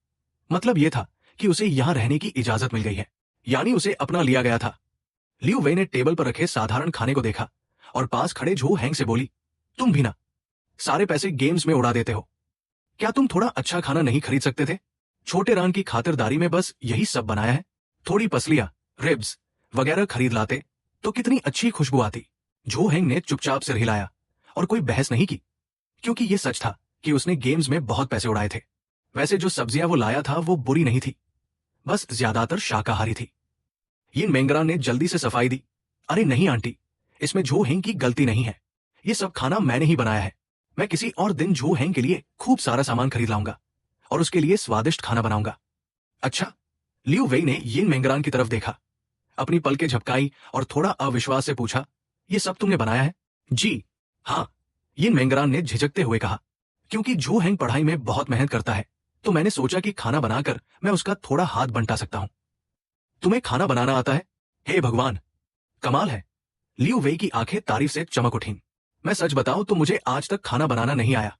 मतलब यह था कि उसे यहां रहने की इजाजत मिल गई है, यानी उसे अपना लिया गया था। लियू वेई ने टेबल पर रखे साधारण खाने को देखा और पास खड़े झो हैंग से बोली, तुम भी ना सारे पैसे गेम्स में उड़ा देते हो। क्या तुम थोड़ा अच्छा खाना नहीं खरीद सकते थे? छोटे रान की खातिरदारी में बस यही सब बनाया है। थोड़ी पसलियां, रिब्स वगैरह खरीद लाते तो कितनी अच्छी खुशबू आती। झो हैंग ने चुपचाप सिर हिलाया और कोई बहस नहीं की, क्योंकि यह सच था कि उसने गेम्स में बहुत पैसे उड़ाए थे। वैसे जो सब्जियां वो लाया था वो बुरी नहीं थी, बस ज्यादातर शाकाहारी थी। यिन मेंगरान ने जल्दी से सफाई दी। अरे नहीं आंटी, इसमें झो हैंग की गलती नहीं है। ये सब खाना मैंने ही बनाया है। मैं किसी और दिन झो हैंग के लिए खूब सारा सामान खरीद लाऊंगा और उसके लिए स्वादिष्ट खाना बनाऊंगा। अच्छा? लियू वेई ने यिन मेंगरान की तरफ देखा, अपनी पलकें झपकाई और थोड़ा अविश्वास से पूछा, ये सब तुमने बनाया है? जी हाँ, यिन मेंगरान ने झिझकते हुए कहा। क्योंकि झो हैंग पढ़ाई में बहुत मेहनत करता है, तो मैंने सोचा कि खाना बनाकर मैं उसका थोड़ा हाथ बंटा सकता हूं। तुम्हें खाना बनाना आता है? हे भगवान, कमाल है। लियू वेई की आंखें तारीफ से चमक उठीं। मैं सच बताऊं तो मुझे आज तक खाना बनाना नहीं आया।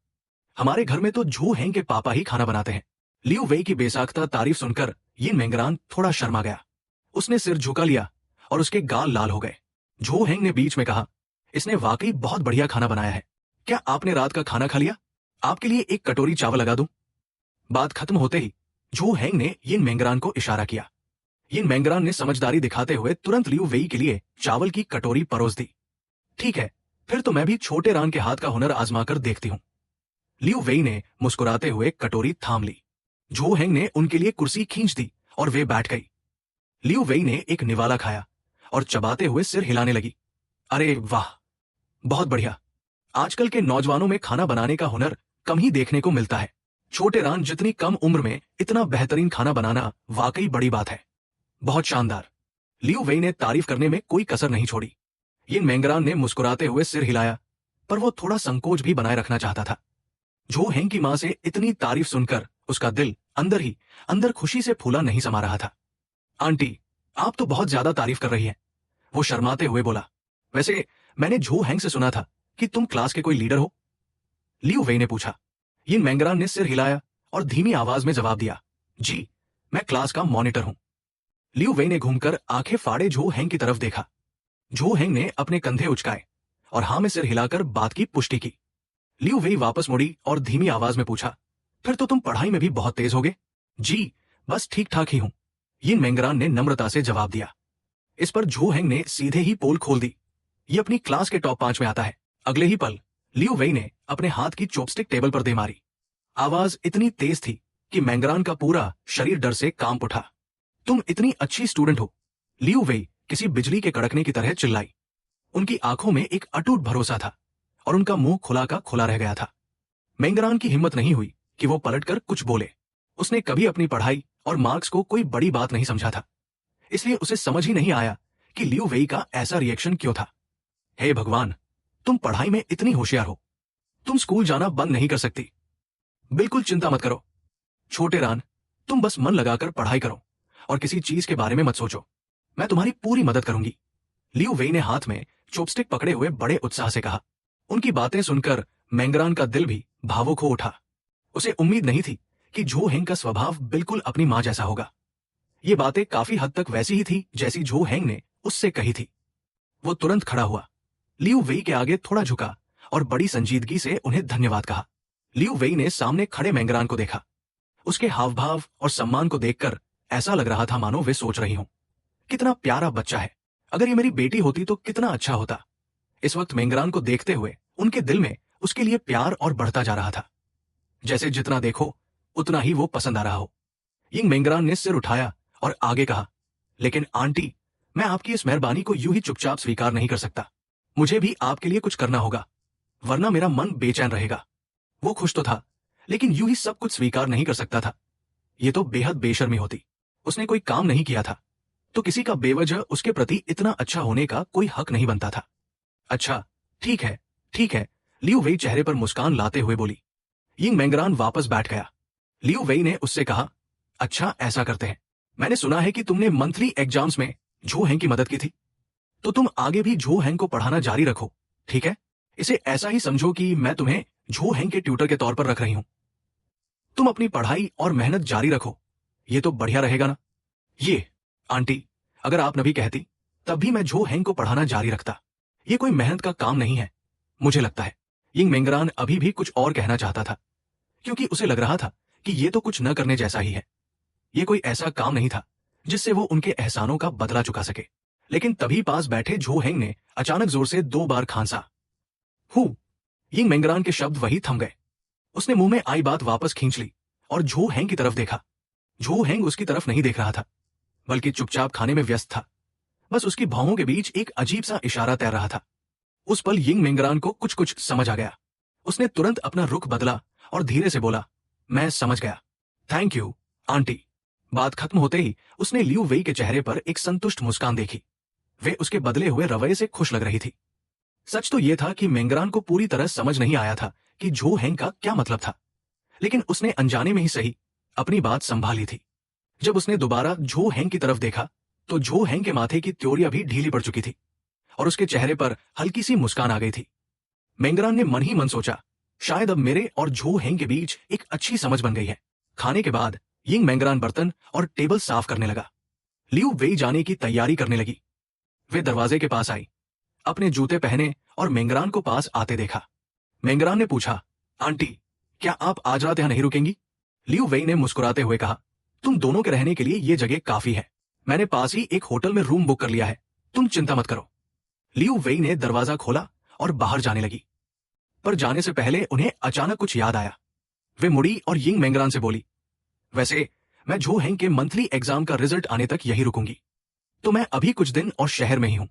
हमारे घर में तो झो हैंग के पापा ही खाना बनाते हैं। लियू वेई की बेसाख्ता तारीफ सुनकर यिन मेंगरान थोड़ा शर्मा गया। उसने सिर झुका लिया और उसके गाल लाल हो गए। झो हैंग ने बीच में कहा, इसने वाकई बहुत बढ़िया खाना बनाया है। क्या आपने रात का खाना खा लिया? आपके लिए एक कटोरी चावल लगा दूं? बात खत्म होते ही झो हैंग ने यिन मेंगरान को इशारा किया। यिन मेंगरान ने समझदारी दिखाते हुए तुरंत लियू वेई के लिए चावल की कटोरी परोस दी। ठीक है, फिर तो मैं भी छोटे रान के हाथ का हुनर आजमाकर देखती हूं। लियू वेई ने मुस्कुराते हुए कटोरी थाम ली। झो हैंग ने उनके लिए कुर्सी खींच दी और वे बैठ गई। लियू वेई ने एक निवाला खाया और चबाते हुए सिर हिलाने लगी। अरे वाह, बहुत बढ़िया। आजकल के नौजवानों में खाना बनाने का हुनर कम ही देखने को मिलता है। छोटे रान जितनी कम उम्र में इतना बेहतरीन खाना बनाना वाकई बड़ी बात है। बहुत शानदार। लियू वेई ने तारीफ करने में कोई कसर नहीं छोड़ी। यिन मेंगरान ने मुस्कुराते हुए सिर हिलाया, पर वो थोड़ा संकोच भी बनाए रखना चाहता था। झो हैंग की मां से इतनी तारीफ सुनकर उसका दिल अंदर ही अंदर खुशी से फूला नहीं समा रहा था। आंटी, आप तो बहुत ज्यादा तारीफ कर रही हैं। वो शर्माते हुए बोला। वैसे मैंने झो हैंग से सुना था कि तुम क्लास के कोई लीडर हो? लियू वेई ने पूछा। यिन मेंगरान ने सिर हिलाया और धीमी आवाज में जवाब दिया, जी, मैं क्लास का मॉनिटर हूं। लियू वेई ने घूमकर आंखें फाड़े झो हैंग की तरफ देखा। झो हैंग ने अपने कंधे उचकाए और हां में सिर हिलाकर बात की पुष्टि की। लियू वेई वापस मुड़ी और धीमी आवाज में पूछा, फिर तो तुम पढ़ाई में भी बहुत तेज होगे? जी, बस ठीक ठाक ही हूं, यिन मेंगरान ने नम्रता से जवाब दिया। इस पर झो हैंग ने सीधे ही पोल खोल दी। ये अपनी क्लास के टॉप 5 में आता है। अगले ही पल लियू वेई ने अपने हाथ की चॉपस्टिक टेबल पर दे मारी। आवाज इतनी तेज थी कि मेंगरान का पूरा शरीर डर से कांप उठा। तुम इतनी अच्छी स्टूडेंट हो, लियू वेई किसी बिजली के कड़कने की तरह चिल्लाई। उनकी आंखों में एक अटूट भरोसा था और उनका मुंह खुला का खुला रह गया था। मेंगरान की हिम्मत नहीं हुई कि वो पलटकर कुछ बोले। उसने कभी अपनी पढ़ाई और मार्क्स को कोई बड़ी बात नहीं समझा था, इसलिए उसे समझ ही नहीं आया कि लियू वेई का ऐसा रिएक्शन क्यों था। हे भगवान, तुम पढ़ाई में इतनी होशियार हो, तुम स्कूल जाना बंद नहीं कर सकती। बिल्कुल चिंता मत करो छोटे रान, तुम बस मन लगाकर पढ़ाई करो और किसी चीज के बारे में मत सोचो। मैं तुम्हारी पूरी मदद करूंगी। लियू वेई ने हाथ में चॉपस्टिक पकड़े हुए बड़े उत्साह से कहा। उनकी बातें सुनकर मेंगरान का दिल भी भावुक हो उठा। उसे उम्मीद नहीं थी कि झो हैंग का स्वभाव बिल्कुल अपनी मां जैसा होगा। ये बातें काफी हद तक वैसी ही थी जैसी झो हैंग ने उससे कही थी। वो तुरंत खड़ा हुआ, लियू वेई के आगे थोड़ा झुका और बड़ी संजीदगी से उन्हें धन्यवाद कहा। लियू वेई ने सामने खड़े मेंगरान को देखा। उसके हाव भाव और सम्मान को देखकर ऐसा लग रहा था मानो वे सोच रही हों, कितना प्यारा बच्चा है, अगर ये मेरी बेटी होती तो कितना अच्छा होता। इस वक्त मेंगरान को देखते हुए उनके दिल में उसके लिए प्यार और बढ़ता जा रहा था, जैसे जितना देखो उतना ही वो पसंद आ रहा हो। यिंग मेंगरान ने सिर उठाया और आगे कहा, लेकिन आंटी, मैं आपकी इस मेहरबानी को यूं ही चुपचाप स्वीकार नहीं कर सकता। मुझे भी आपके लिए कुछ करना होगा, वरना मेरा मन बेचैन रहेगा। वो खुश तो था, लेकिन यूं ही सब कुछ स्वीकार नहीं कर सकता था। ये तो बेहद बेशर्मी होती। उसने कोई काम नहीं किया था, तो किसी का बेवजह उसके प्रति इतना अच्छा होने का कोई हक नहीं बनता था। अच्छा, ठीक है, ठीक है, लियू वेई चेहरे पर मुस्कान लाते हुए बोली। यिंग मेंगरान वापस बैठ गया। लियू वेई ने उससे कहा, अच्छा ऐसा करते हैं, मैंने सुना है कि तुमने मंथली एग्जाम्स में झो हेंग की मदद की थी, तो तुम आगे भी झो हेंग को पढ़ाना जारी रखो, ठीक है? इसे ऐसा ही समझो कि मैं तुम्हें झो हेंग के ट्यूटर के तौर पर रख रही हूं। तुम अपनी पढ़ाई और मेहनत जारी रखो, ये तो बढ़िया रहेगा ना? ये, आंटी, अगर आप न भी कहती तब भी मैं झो हेंग को पढ़ाना जारी रखता। ये कोई मेहनत का काम नहीं है, मुझे लगता है। यिंग मेंगरान अभी भी कुछ और कहना चाहता था, क्योंकि उसे लग रहा था कि ये तो कुछ न करने जैसा ही है। ये कोई ऐसा काम नहीं था जिससे वो उनके एहसानों का बदला चुका सके। लेकिन तभी पास बैठे झो हेंग ने अचानक जोर से 2 बार खांसा। हु! यिंग मेंगरान के शब्द वही थम गए। उसने मुंह में आई बात वापस खींच ली और झो हेंग की तरफ देखा। झो हेंग उसकी तरफ नहीं देख रहा था, बल्कि चुपचाप खाने में व्यस्त था। बस उसकी भौहों के बीच एक अजीब सा इशारा तैर रहा था। उस पल यिंग मेंगरान को कुछ कुछ समझ आ गया। उसने तुरंत अपना रुख बदला और धीरे से बोला, मैं समझ गया, थैंक यू, आंटी। बात खत्म होते ही उसने लियू वेई के चेहरे पर एक संतुष्ट मुस्कान देखी। वे उसके बदले हुए रवैये से खुश लग रही थी। सच तो यह था कि मेंगरान को पूरी तरह समझ नहीं आया था कि झो हेंग का क्या मतलब था, लेकिन उसने अनजाने में ही सही अपनी बात संभाली थी। जब उसने दोबारा झो हेंग की तरफ देखा तो झो हेंग के माथे की त्योरियां भी ढीली पड़ चुकी थी और उसके चेहरे पर हल्की सी मुस्कान आ गई थी। मेंगरान ने मन ही मन सोचा, शायद अब मेरे और झो हेंग के बीच एक अच्छी समझ बन गई है। खाने के बाद यिंग मेंगरान बर्तन और टेबल साफ करने लगा। लियू वेई जाने की तैयारी करने लगी। वे दरवाजे के पास आई, अपने जूते पहने और मेंगरान को पास आते देखा। मेंगरान ने पूछा, आंटी, क्या आप आज रात यहां नहीं रुकेंगी? लियू वेई ने मुस्कुराते हुए कहा, तुम दोनों के रहने के लिए ये जगह काफी है। मैंने पास ही एक होटल में रूम बुक कर लिया है, तुम चिंता मत करो। लियू वेई ने दरवाजा खोला और बाहर जाने लगी, पर जाने से पहले उन्हें अचानक कुछ याद आया। वे मुड़ी और यिंग मेंगरान से बोली, वैसे मैं झो हेंग के मंथली एग्जाम का रिजल्ट आने तक यही रुकूंगी, तो मैं अभी कुछ दिन और शहर में ही हूं।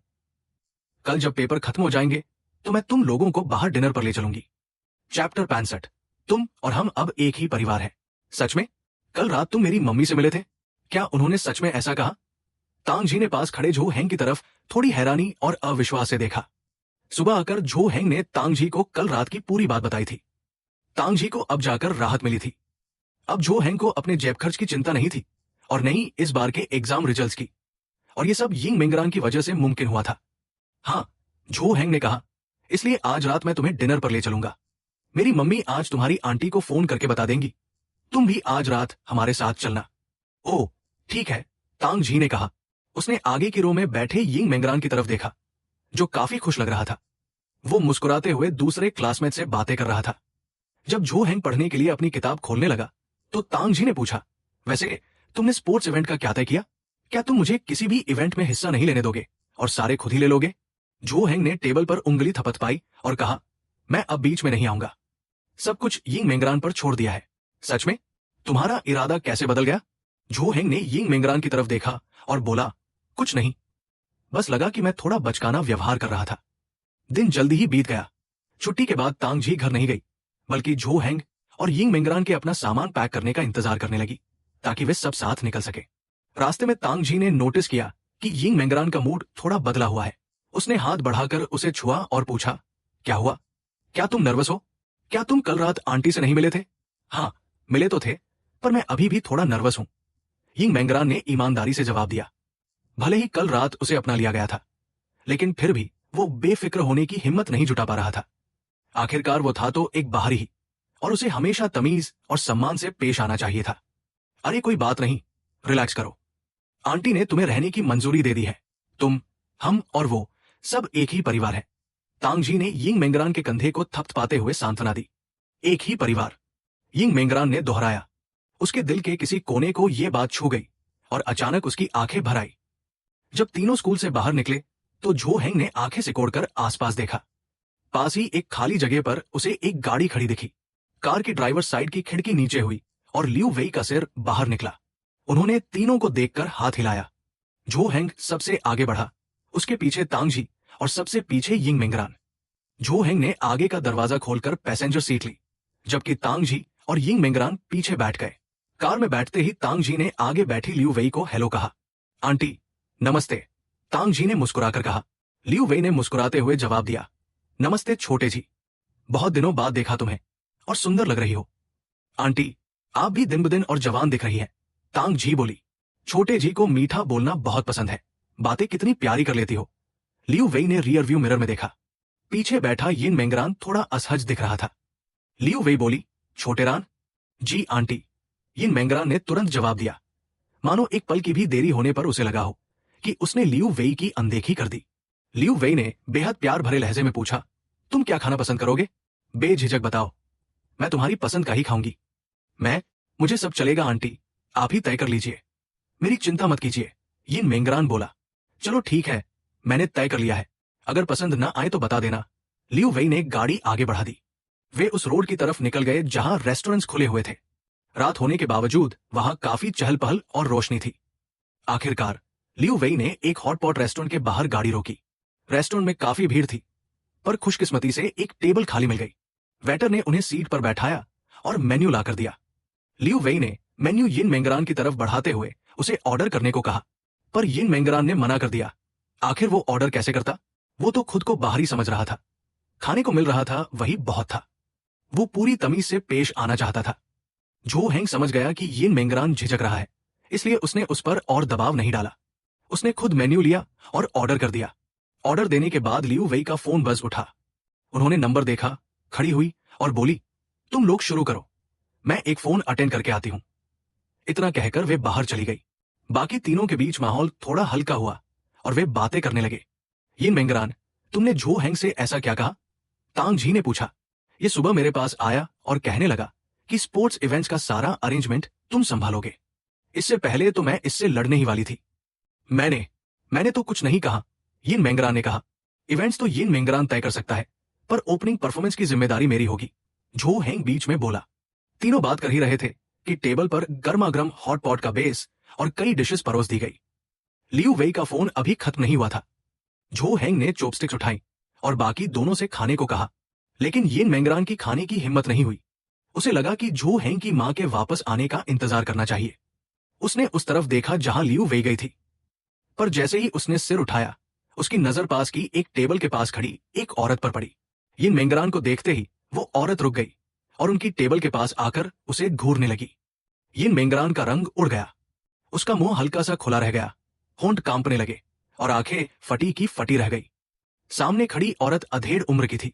कल जब पेपर खत्म हो जाएंगे तो मैं तुम लोगों को बाहर डिनर पर ले चलूंगी। चैप्टर 65, तुम और हम अब एक ही परिवार हैं। सच में? कल रात तुम मेरी मम्मी से मिले थे? क्या उन्होंने सच में ऐसा कहा? तांगजी ने पास खड़े झो हेंग की तरफ थोड़ी हैरानी और अविश्वास से देखा। सुबह आकर झो हेंग ने तांगजी को कल रात की पूरी बात बताई थी। तांगजी को अब जाकर राहत मिली थी। अब झो हेंग को अपने जेब खर्च की चिंता नहीं थी और नहीं इस बार के एग्जाम रिजल्ट्स की, और ये सब यिंग मेंगरान की वजह से मुमकिन हुआ था। हाँ, झो हेंग ने कहा, इसलिए आज रात मैं तुम्हें डिनर पर ले चलूंगा। मेरी मम्मी आज तुम्हारी आंटी को फोन करके बता देंगी। तुम भी आज रात हमारे साथ चलना। ओह, ठीक है, तांगजी ने कहा। उसने आगे की रो में बैठे यिंग मेंगरान की तरफ देखा, जो काफी खुश लग रहा था। वो मुस्कुराते हुए दूसरे क्लासमेट से बातें कर रहा था। जब झो हेंग पढ़ने के लिए अपनी किताब खोलने लगा तो तांगजी ने पूछा, वैसे तुमने स्पोर्ट्स इवेंट का क्या तय किया? क्या तुम मुझे किसी भी इवेंट में हिस्सा नहीं लेने दोगे और सारे खुद ही ले लोगे? झो हेंग ने टेबल पर उंगली थपथपाई और कहा, मैं अब बीच में नहीं आऊंगा। सब कुछ यिंग मेंगरान पर छोड़ दिया है। सच में? तुम्हारा इरादा कैसे बदल गया? झो हेंग ने यिंग मेंगरान की तरफ देखा और बोला, कुछ नहीं, बस लगा कि मैं थोड़ा बचकाना व्यवहार कर रहा था। दिन जल्दी ही बीत गया। छुट्टी के बाद तांगजी घर नहीं गई, बल्कि झो हेंग और यिंग मेंगरान के अपना सामान पैक करने का इंतजार करने लगी ताकि वे सब साथ निकल सके। रास्ते में तांगजी ने नोटिस किया कि यिंग मेंगरान का मूड थोड़ा बदला हुआ है। उसने हाथ बढ़ाकर उसे छुआ और पूछा, क्या हुआ? क्या तुम नर्वस हो? क्या तुम कल रात आंटी से नहीं मिले थे? हाँ, मिले तो थे, पर मैं अभी भी थोड़ा नर्वस हूं, यिंग मेंगरान ने ईमानदारी से जवाब दिया। भले ही कल रात उसे अपना लिया गया था, लेकिन फिर भी वो बेफिक्र होने की हिम्मत नहीं जुटा पा रहा था। आखिरकार वो था तो एक बाहरी ही, और उसे हमेशा तमीज और सम्मान से पेश आना चाहिए था। अरे कोई बात नहीं, रिलैक्स करो, आंटी ने तुम्हें रहने की मंजूरी दे दी है। तुम, हम और वो सब एक ही परिवार है, तांग जी ने यिंग मेंगरान के कंधे को थपथपाते हुए सांत्वना दी। एक ही परिवार, यिंग मेंगरान ने दोहराया। उसके दिल के किसी कोने को यह बात छू गई और अचानक उसकी आंखें भर आई। जब तीनों स्कूल से बाहर निकले तो झो हेंग ने आंखें सिकोड़कर आसपास देखा। पास ही एक खाली जगह पर उसे एक गाड़ी खड़ी दिखी। कार की ड्राइवर साइड की खिड़की नीचे हुई और लियू वेई का सिर बाहर निकला। उन्होंने तीनों को देखकर हाथ हिलाया। झो हेंग सबसे आगे बढ़ा, उसके पीछे तांग जी और सबसे पीछे यिंग मेंगरान। झो हेंग ने आगे का दरवाजा खोलकर पैसेंजर सीट ली, जबकि तांग जी और यिंग मेंगरान पीछे बैठ गए। कार में बैठते ही तांग जी ने आगे बैठी लियू वेई को हेलो कहा। आंटी, नमस्ते, तांग जी ने मुस्कुराकर कहा। लियू वेई ने मुस्कुराते हुए जवाब दिया, नमस्ते छोटे जी, बहुत दिनों बाद देखा तुम्हें और सुंदर लग रही हो। आंटी, आप भी दिन ब दिन और जवान दिख रही हैं, तांग जी बोली। छोटे जी को मीठा बोलना बहुत पसंद है, बातें कितनी प्यारी कर लेती हो। लियू वेई ने रियर व्यू मिरर में देखा। पीछे बैठा यिंग मेंगरान थोड़ा असहज दिख रहा था। लियू वेई बोली, छोटे रान। जी आंटी, यिंग मेंगरान ने तुरंत जवाब दिया, मानो एक पल की भी देरी होने पर उसे लगा हो कि उसने लियू वेई की अनदेखी कर दी। लियू वेई ने बेहद प्यार भरे लहजे में पूछा, तुम क्या खाना पसंद करोगे? बेझिझक बताओ, मैं तुम्हारी पसंद का ही खाऊंगी। मुझे सब चलेगा आंटी, आप ही तय कर लीजिए, मेरी चिंता मत कीजिए, यिंग मेंगरान बोला। चलो ठीक है, मैंने तय कर लिया है, अगर पसंद न आए तो बता देना। लियू वेई ने गाड़ी आगे बढ़ा दी। वे उस रोड की तरफ निकल गए जहां रेस्टोरेंट्स खुले हुए थे। रात होने के बावजूद वहां काफी चहल पहल और रोशनी थी। आखिरकार लियू वेई ने एक हॉटपॉट रेस्टोरेंट के बाहर गाड़ी रोकी। रेस्टोरेंट में काफी भीड़ थी, पर खुशकिस्मती से एक टेबल खाली मिल गई। वेटर ने उन्हें सीट पर बैठाया और मेन्यू लाकर दिया। लियू वेई ने मेन्यू यिंग मेंगरान की तरफ बढ़ाते हुए उसे ऑर्डर करने को कहा, पर यिंग मेंगरान ने मना कर दिया। आखिर वो ऑर्डर कैसे करता? वो तो खुद को बाहरी समझ रहा था। खाने को मिल रहा था वही बहुत था। वो पूरी तमीज से पेश आना चाहता था। झो हेंग समझ गया कि यिंग मेंगरान झिझक रहा है, इसलिए उसने उस पर और दबाव नहीं डाला। उसने खुद मेन्यू लिया और ऑर्डर कर दिया। ऑर्डर देने के बाद लियू वेई का फोन बज उठा। उन्होंने नंबर देखा, खड़ी हुई और बोली, तुम लोग शुरू करो, मैं एक फोन अटेंड करके आती हूं। इतना कहकर वे बाहर चली गई। बाकी तीनों के बीच माहौल थोड़ा हल्का हुआ और वे बातें करने लगे। यिंग मेंगरान, तुमने झो हेंग से ऐसा क्या कहा? तांग जी ने पूछा। ये सुबह मेरे पास आया और कहने लगा कि स्पोर्ट्स इवेंट्स का सारा अरेंजमेंट तुम संभालोगे। इससे पहले तो मैं इससे लड़ने ही वाली थी। मैंने तो कुछ नहीं कहा, यिंग मेंगरान ने कहा। इवेंट्स तो यिंग मेंगरान तय कर सकता है, पर ओपनिंग परफॉर्मेंस की जिम्मेदारी मेरी होगी, झो हेंग बीच में बोला। तीनों बात कर ही रहे थे कि टेबल पर गर्मा गर्म हॉट पॉट का बेस और कई डिशेस परोस दी गई। लियू वेई का फोन अभी खत्म नहीं हुआ था। झो हेंग ने चॉपस्टिक्स उठाई और बाकी दोनों से खाने को कहा, लेकिन यिंग मेंगरान की खाने की हिम्मत नहीं हुई। उसे लगा कि झो हेंग की मां के वापस आने का इंतजार करना चाहिए। उसने उस तरफ देखा जहां लियू वेई गई थी, पर जैसे ही उसने सिर उठाया, उसकी नजर पास की एक टेबल के पास खड़ी एक औरत पर पड़ी। यिंग मेंगरान को देखते ही वो औरत रुक गई और उनकी टेबल के पास आकर उसे घूरने लगी। यिंग मेंगरान का रंग उड़ गया, उसका मुंह हल्का सा खुला रह गया, होंठ कांपने लगे और आंखें फटी की फटी रह गई। सामने खड़ी औरत अधेड़ उम्र की थी,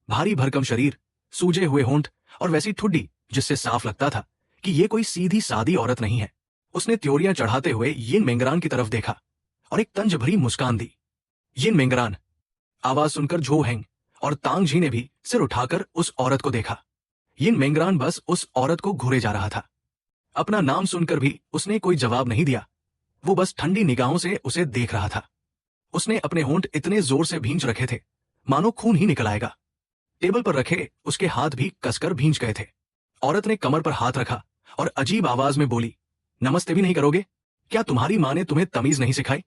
भारी भरकम शरीर, सूजे हुए होंठ और वैसी ठुड्डी जिससे साफ लगता था कि ये कोई सीधी सादी औरत नहीं है। उसने त्योरियां चढ़ाते हुए यिंग मेंगरान की तरफ देखा और एक तंज भरी मुस्कान दी। यिंग मेंगरान, आवाज सुनकर झो हेंग और तांग जी ने भी सिर उठाकर उस औरत को देखा। यिंग मेंगरान बस उस औरत को घूरे जा रहा था। अपना नाम सुनकर भी उसने कोई जवाब नहीं दिया, वो बस ठंडी निगाहों से उसे देख रहा था। उसने अपने होंठ इतने जोर से भींच रखे थे मानो खून ही निकल आएगा। टेबल पर रखे उसके हाथ भी कसकर भींच गए थे। औरत ने कमर पर हाथ रखा और अजीब आवाज में बोली, नमस्ते भी नहीं करोगे? क्या तुम्हारी मां ने तुम्हें तमीज नहीं सिखाई?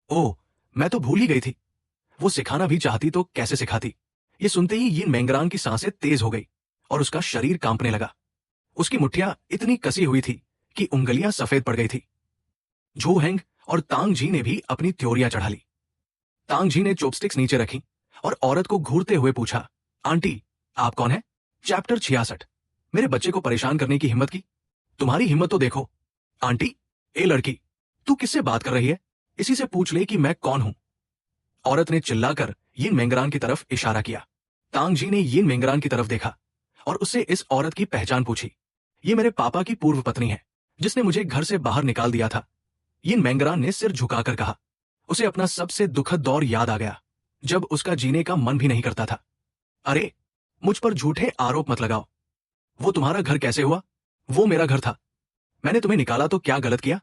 ओह, मैं तो भूल ही गई थी। वो सिखाना भी चाहती तो कैसे सिखाती? ये सुनते ही यिंग मेंगरान की सांसें तेज हो गई और उसका शरीर कांपने लगा। उसकी मुट्ठियां इतनी कसी हुई थी कि उंगलियां सफेद पड़ गई थी। झो हेंग और तांग जी ने भी अपनी त्योरियां चढ़ा ली। तांग जी ने चॉपस्टिक्स नीचे रखी और औरत को घूरते हुए पूछा, आंटी, आप कौन है? चैप्टर 66। मेरे बच्चे को परेशान करने की हिम्मत की? तुम्हारी हिम्मत तो देखो। आंटी, ए लड़की, तू किससे बात कर रही है? इसी से पूछ ले कि मैं कौन हूं। औरत ने चिल्लाकर यिंग मेंगरान की तरफ इशारा किया। तांग जी ने यिंग मेंगरान की तरफ देखा और उससे इस औरत की पहचान पूछी। ये मेरे पापा की पूर्व पत्नी है, जिसने मुझे घर से बाहर निकाल दिया था। यिंग मेंगरान ने सिर झुकाकर कहा। उसे अपना सबसे दुखद दौर याद आ गया, जब उसका जीने का मन भी नहीं करता था। अरे, मुझ पर झूठे आरोप मत लगाओ। वो तुम्हारा घर कैसे हुआ? वो मेरा घर था। मैंने तुम्हें निकाला तो क्या गलत किया?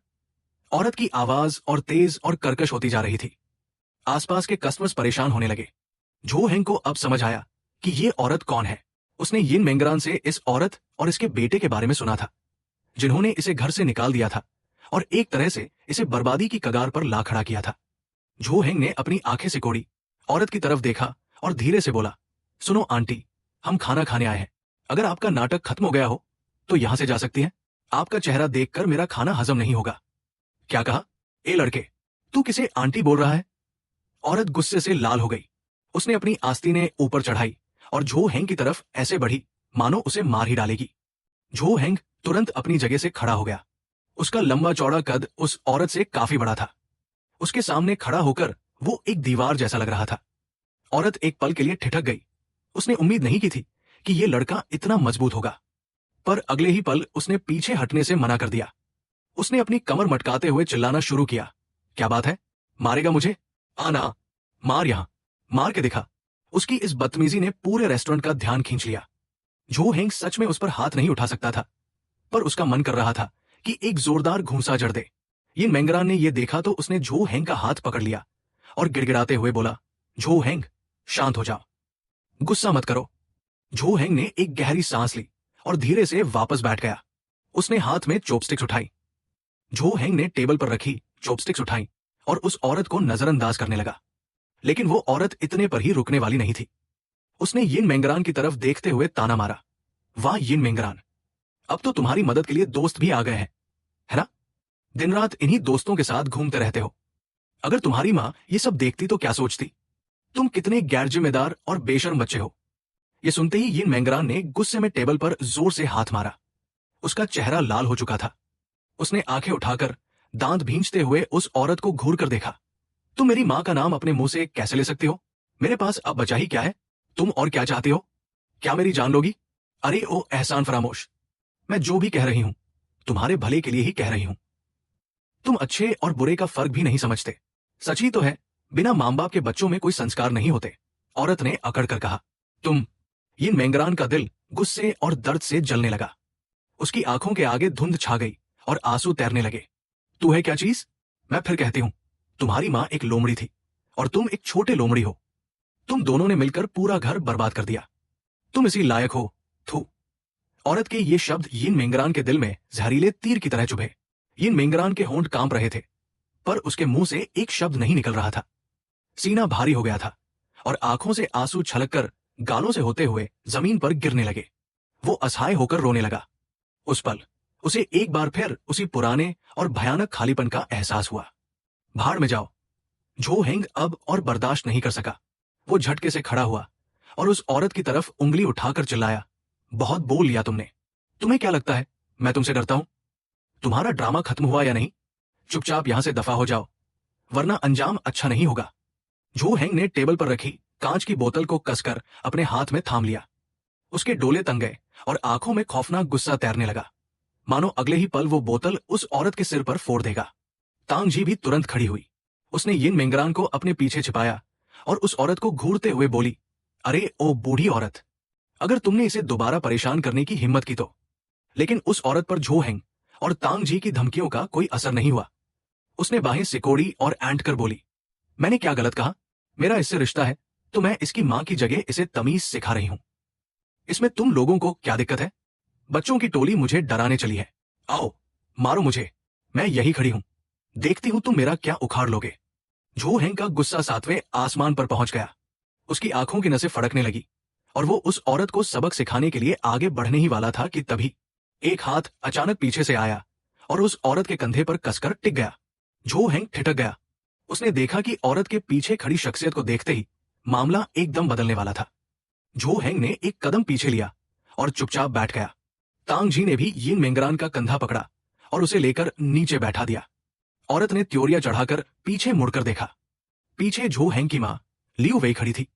औरत की आवाज और तेज और कर्कश होती जा रही थी। आसपास के कस्टमर्स परेशान होने लगे। जो हेंग को अब समझ आया कि ये औरत कौन है। उसने यिन मेंगरान से इस औरत और इसके बेटे के बारे में सुना था, जिन्होंने इसे घर से निकाल दिया था और एक तरह से इसे बर्बादी की कगार पर ला खड़ा किया था। जो हेंग ने अपनी आंखें सिकोड़ी, औरत की तरफ देखा और धीरे से बोला, सुनो आंटी, हम खाना खाने आए हैं। अगर आपका नाटक खत्म हो गया हो तो यहां से जा सकती हैं। आपका चेहरा देखकर मेरा खाना हजम नहीं होगा। क्या कहा? ए लड़के, तू किसे आंटी बोल रहा है? औरत गुस्से से लाल हो गई। उसने अपनी आस्तीनें ऊपर चढ़ाई और झो हेंग की तरफ ऐसे बढ़ी मानो उसे मार ही डालेगी। झो हेंग तुरंत अपनी जगह से खड़ा हो गया। उसका लंबा चौड़ा कद उस औरत से काफी बड़ा था। उसके सामने खड़ा होकर वो एक दीवार जैसा लग रहा था। औरत एक पल के लिए ठिठक गई। उसने उम्मीद नहीं की थी कि ये लड़का इतना मजबूत होगा, पर अगले ही पल उसने पीछे हटने से मना कर दिया। उसने अपनी कमर मटकाते हुए चिल्लाना शुरू किया, क्या बात है? मारेगा मुझे? आना, मार यहां, मार के दिखा। उसकी इस बदतमीजी ने पूरे रेस्टोरेंट का ध्यान खींच लिया। जो हेंग सच में उस पर हाथ नहीं उठा सकता था, पर उसका मन कर रहा था कि एक जोरदार घूंसा जड़ दे। यिन मेंगरान ने यह देखा तो उसने झो हेंग का हाथ पकड़ लिया और गिड़गिड़ाते हुए बोला, झो हेंग, शांत हो जाओ, गुस्सा मत करो। झो हेंग ने एक गहरी सांस ली और धीरे से वापस बैठ गया। उसने हाथ में चॉपस्टिक्स उठाई। झो हेंग ने टेबल पर रखी चॉपस्टिक्स उठाई और उस औरत को नजरअंदाज करने लगा। लेकिन वो औरत इतने पर ही रुकने वाली नहीं थी। उसने यिन मेंगरान की तरफ देखते हुए ताना मारा, वाह यिन मेंगरान, अब तो तुम्हारी मदद के लिए दोस्त भी आ गए हैं, है ना? दिन रात इन्हीं दोस्तों के साथ घूमते रहते हो। अगर तुम्हारी मां ये सब देखती तो क्या सोचती? तुम कितने गैर जिम्मेदार और बेशर्म बच्चे हो। ये सुनते ही यिन मेंगरान ने गुस्से में टेबल पर जोर से हाथ मारा। उसका चेहरा लाल हो चुका था। उसने आंखें उठाकर दांत भींचते हुए उस औरत को घूर कर देखा। तुम मेरी मां का नाम अपने मुंह से कैसे ले सकती हो? मेरे पास अब बचा ही क्या है? तुम और क्या चाहते हो? क्या मेरी जान लोगी? अरे ओ एहसान फरामोश, मैं जो भी कह रही हूं तुम्हारे भले के लिए ही कह रही हूं। तुम अच्छे और बुरे का फर्क भी नहीं समझते। सच ही तो है, बिना मां बाप के बच्चों में कोई संस्कार नहीं होते। औरत ने अकड़ कर कहा, तुम। यिन मेंगरान का दिल गुस्से और दर्द से जलने लगा। उसकी आंखों के आगे धुंध छा गई और आंसू तैरने लगे। तू है क्या चीज? मैं फिर कहती हूं, तुम्हारी मां एक लोमड़ी थी और तुम एक छोटे लोमड़ी हो। तुम दोनों ने मिलकर पूरा घर बर्बाद कर दिया। तुम इसी लायक हो। थू। औरत के ये शब्द यिन मेंगरान के दिल में जहरीले तीर की तरह चुभे। यिन मेंगरान के होंठ कांप रहे थे, पर उसके मुंह से एक शब्द नहीं निकल रहा था। सीना भारी हो गया था और आंखों से आंसू छलककर गालों से होते हुए जमीन पर गिरने लगे। वो असहाय होकर रोने लगा। उस पल उसे एक बार फिर उसी पुराने और भयानक खालीपन का एहसास हुआ। भाड़ में जाओ। झो हेंग अब और बर्दाश्त नहीं कर सका। वो झटके से खड़ा हुआ और उस औरत की तरफ उंगली उठाकर चिल्लाया, बहुत बोल लिया तुमने। तुम्हें क्या लगता है मैं तुमसे डरता हूं? तुम्हारा ड्रामा खत्म हुआ या नहीं? चुपचाप यहां से दफा हो जाओ, वरना अंजाम अच्छा नहीं होगा। झो हेंग ने टेबल पर रखी कांच की बोतल को कसकर अपने हाथ में थाम लिया। उसके डोले तंग गए और आंखों में खौफनाक गुस्सा तैरने लगा, मानो अगले ही पल वो बोतल उस औरत के सिर पर फोड़ देगा। तांग जी भी तुरंत खड़ी हुई। उसने यिन मेंगरान को अपने पीछे छिपाया और उस औरत को घूरते हुए बोली, अरे ओ बूढ़ी औरत, अगर तुमने इसे दोबारा परेशान करने की हिम्मत की तो। लेकिन उस औरत पर झो हेंग और तांग जी की धमकियों का कोई असर नहीं हुआ। उसने बाहें सिकोड़ी और ऐंठ कर बोली, मैंने क्या गलत कहा? मेरा इससे रिश्ता है तो मैं इसकी मां की जगह इसे तमीज सिखा रही हूं। इसमें तुम लोगों को क्या दिक्कत है? बच्चों की टोली मुझे डराने चली है। आओ, मारो मुझे, मैं यही खड़ी हूं, देखती हूं तुम मेरा क्या उखाड़ लोगे। झो हेंग का गुस्सा सातवें आसमान पर पहुंच गया। उसकी आंखों की नसें फड़कने लगी और वो उस औरत को सबक सिखाने के लिए आगे बढ़ने ही वाला था कि तभी एक हाथ अचानक पीछे से आया और उस औरत के कंधे पर कसकर टिक गया। झो हेंग ठिठक गया। उसने देखा कि औरत के पीछे खड़ी शख्सियत को देखते ही मामला एकदम बदलने वाला था। झो हेंग ने एक कदम पीछे लिया और चुपचाप बैठ गया। तांग जी ने भी यिन मेंगरान का कंधा पकड़ा और उसे लेकर नीचे बैठा दिया। औरत ने त्योरिया चढ़ाकर पीछे मुड़कर देखा। पीछे झो हेंग की मां लियू वेई खड़ी थी।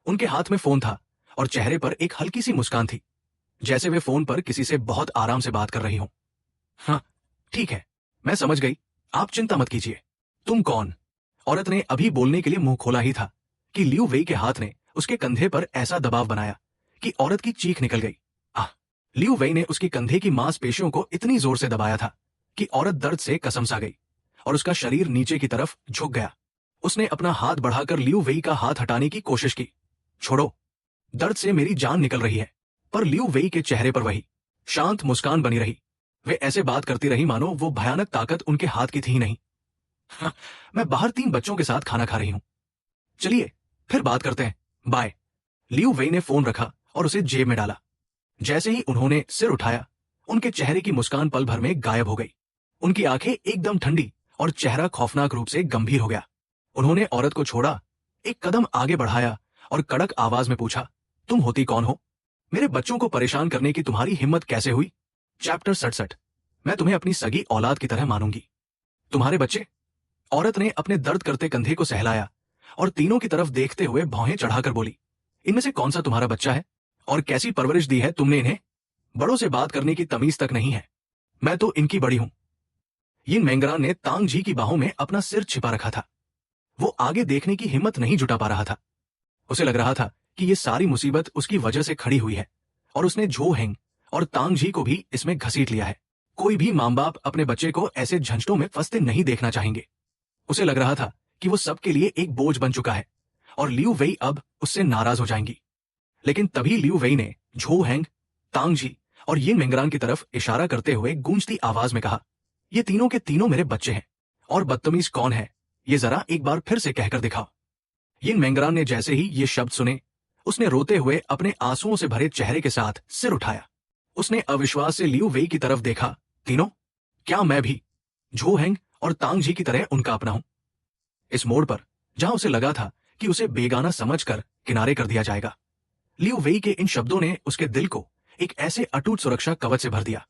उनके हाथ में फोन था और चेहरे पर एक हल्की सी मुस्कान थी, जैसे वे फोन पर किसी से बहुत आराम से बात कर रही हों। हाँ, ठीक है, मैं समझ गई, आप चिंता मत कीजिए। तुम कौन? औरत ने अभी बोलने के लिए मुंह खोला ही था कि लियू वेई के हाथ ने उसके कंधे पर ऐसा दबाव बनाया कि औरत की चीख निकल गई। आह! लियू वेई ने उसकी कंधे की मांसपेशियों को इतनी जोर से दबाया था कि औरत दर्द से कसमसा गई और उसका शरीर नीचे की तरफ झुक गया। उसने अपना हाथ बढ़ाकर लियू वेई का हाथ हटाने की कोशिश की। छोड़ो, दर्द से मेरी जान निकल रही है। पर लियू वेई के चेहरे पर वही शांत मुस्कान बनी रही। वे ऐसे बात करती रही मानो वो भयानक ताकत उनके हाथ की थी ही नहीं। हाँ, मैं बाहर 3 बच्चों के साथ खाना खा रही हूं। चलिए फिर बात करते हैं, बाय। लियू वेई ने फोन रखा और उसे जेब में डाला। जैसे ही उन्होंने सिर उठाया, उनके चेहरे की मुस्कान पल भर में गायब हो गई। उनकी आंखें एकदम ठंडी और चेहरा खौफनाक रूप से गंभीर हो गया। उन्होंने औरत को छोड़ा, एक कदम आगे बढ़ाया और कड़क आवाज में पूछा, तुम होती कौन हो? मेरे बच्चों को परेशान करने की तुम्हारी हिम्मत कैसे हुई? चैप्टर 67। मैं तुम्हें अपनी सगी औलाद की तरह मानूंगी। तुम्हारे बच्चे? औरत ने अपने दर्द करते कंधे को सहलाया और तीनों की तरफ देखते हुए भौहें चढ़ाकर बोली, इनमें से कौन सा तुम्हारा बच्चा है और कैसी परवरिश दी है तुमने इन्हें? बड़ों से बात करने की तमीज तक नहीं है। मैं तो इनकी बड़ी हूं। यिन मेंगरान ने तांग जी की बाहों में अपना सिर छिपा रखा था। वो आगे देखने की हिम्मत नहीं जुटा पा रहा था। उसे लग रहा था कि ये सारी मुसीबत उसकी वजह से खड़ी हुई है और उसने झो हेंग और तांग जी को भी इसमें घसीट लिया है। कोई भी मां बाप अपने बच्चे को ऐसे झंझटों में फंसते नहीं देखना चाहेंगे। उसे लग रहा था कि वो सबके लिए एक बोझ बन चुका है और लियू वेई अब उससे नाराज हो जाएंगी। लेकिन तभी लियू वेई ने झो हेंग, तांग जी और यिन मेंगरान की तरफ इशारा करते हुए गूंजती आवाज में कहा, ये तीनों के तीनों मेरे बच्चे हैं और बदतमीज कौन है ये जरा एक बार फिर से कहकर दिखाओ। यिन मेंगरान ने जैसे ही ये शब्द सुने, उसने रोते हुए अपने आंसुओं से भरे चेहरे के साथ सिर उठाया। उसने अविश्वास से लियू वेई की तरफ देखा। तीनों? क्या मैं भी झो हेंग और तांग जी की तरह उनका अपना हूं? इस मोड़ पर जहां उसे लगा था कि उसे बेगाना समझकर किनारे कर दिया जाएगा, लियू वेई के इन शब्दों ने उसके दिल को एक ऐसे अटूट सुरक्षा कवच से भर दिया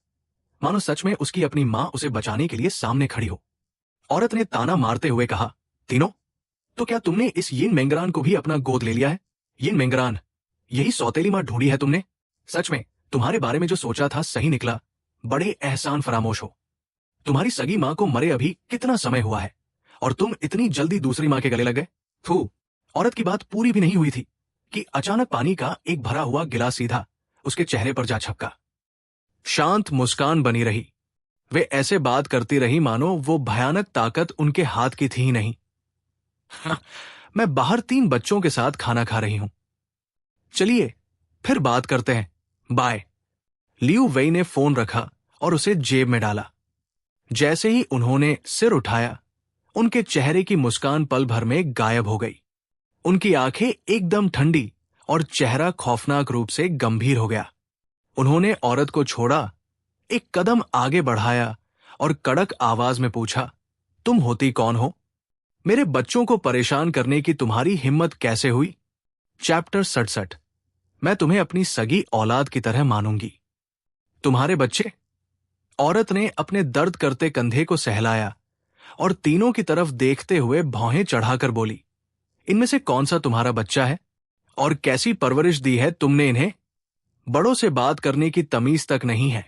मानो सच में उसकी अपनी मां उसे बचाने के लिए सामने खड़ी हो। औरत ने ताना मारते हुए कहा, तीनों? तो क्या तुमने इस यिन मेंगरान को भी अपना गोद ले लिया है? यिन मेंगरान, यही सौतेली मां ढूंढी है तुमने? सच में तुम्हारे बारे में जो सोचा था सही निकला। बड़े एहसान फरामोश हो। तुम्हारी सगी मां को मरे अभी कितना समय हुआ है और तुम इतनी जल्दी दूसरी मां के गले लग गए? थू! औरत की बात पूरी भी नहीं हुई थी कि अचानक पानी का एक भरा हुआ गिलास सीधा उसके चेहरे पर जा छपका। शांत मुस्कान बनी रही। वे ऐसे बात करती रही मानो वो भयानक ताकत उनके हाथ की थी ही नहीं। हाँ, मैं बाहर 3 बच्चों के साथ खाना खा रही हूं। चलिए फिर बात करते हैं, बाय। लियू वेई ने फोन रखा और उसे जेब में डाला। जैसे ही उन्होंने सिर उठाया, उनके चेहरे की मुस्कान पल भर में गायब हो गई। उनकी आंखें एकदम ठंडी और चेहरा खौफनाक रूप से गंभीर हो गया। उन्होंने औरत को छोड़ा, एक कदम आगे बढ़ाया और कड़क आवाज में पूछा, तुम होती कौन हो? मेरे बच्चों को परेशान करने की तुम्हारी हिम्मत कैसे हुई? चैप्टर 67। मैं तुम्हें अपनी सगी औलाद की तरह मानूंगी। तुम्हारे बच्चे? औरत ने अपने दर्द करते कंधे को सहलाया और तीनों की तरफ देखते हुए भौहें चढ़ाकर बोली, इनमें से कौन सा तुम्हारा बच्चा है और कैसी परवरिश दी है तुमने इन्हें? बड़ों से बात करने की तमीज तक नहीं है।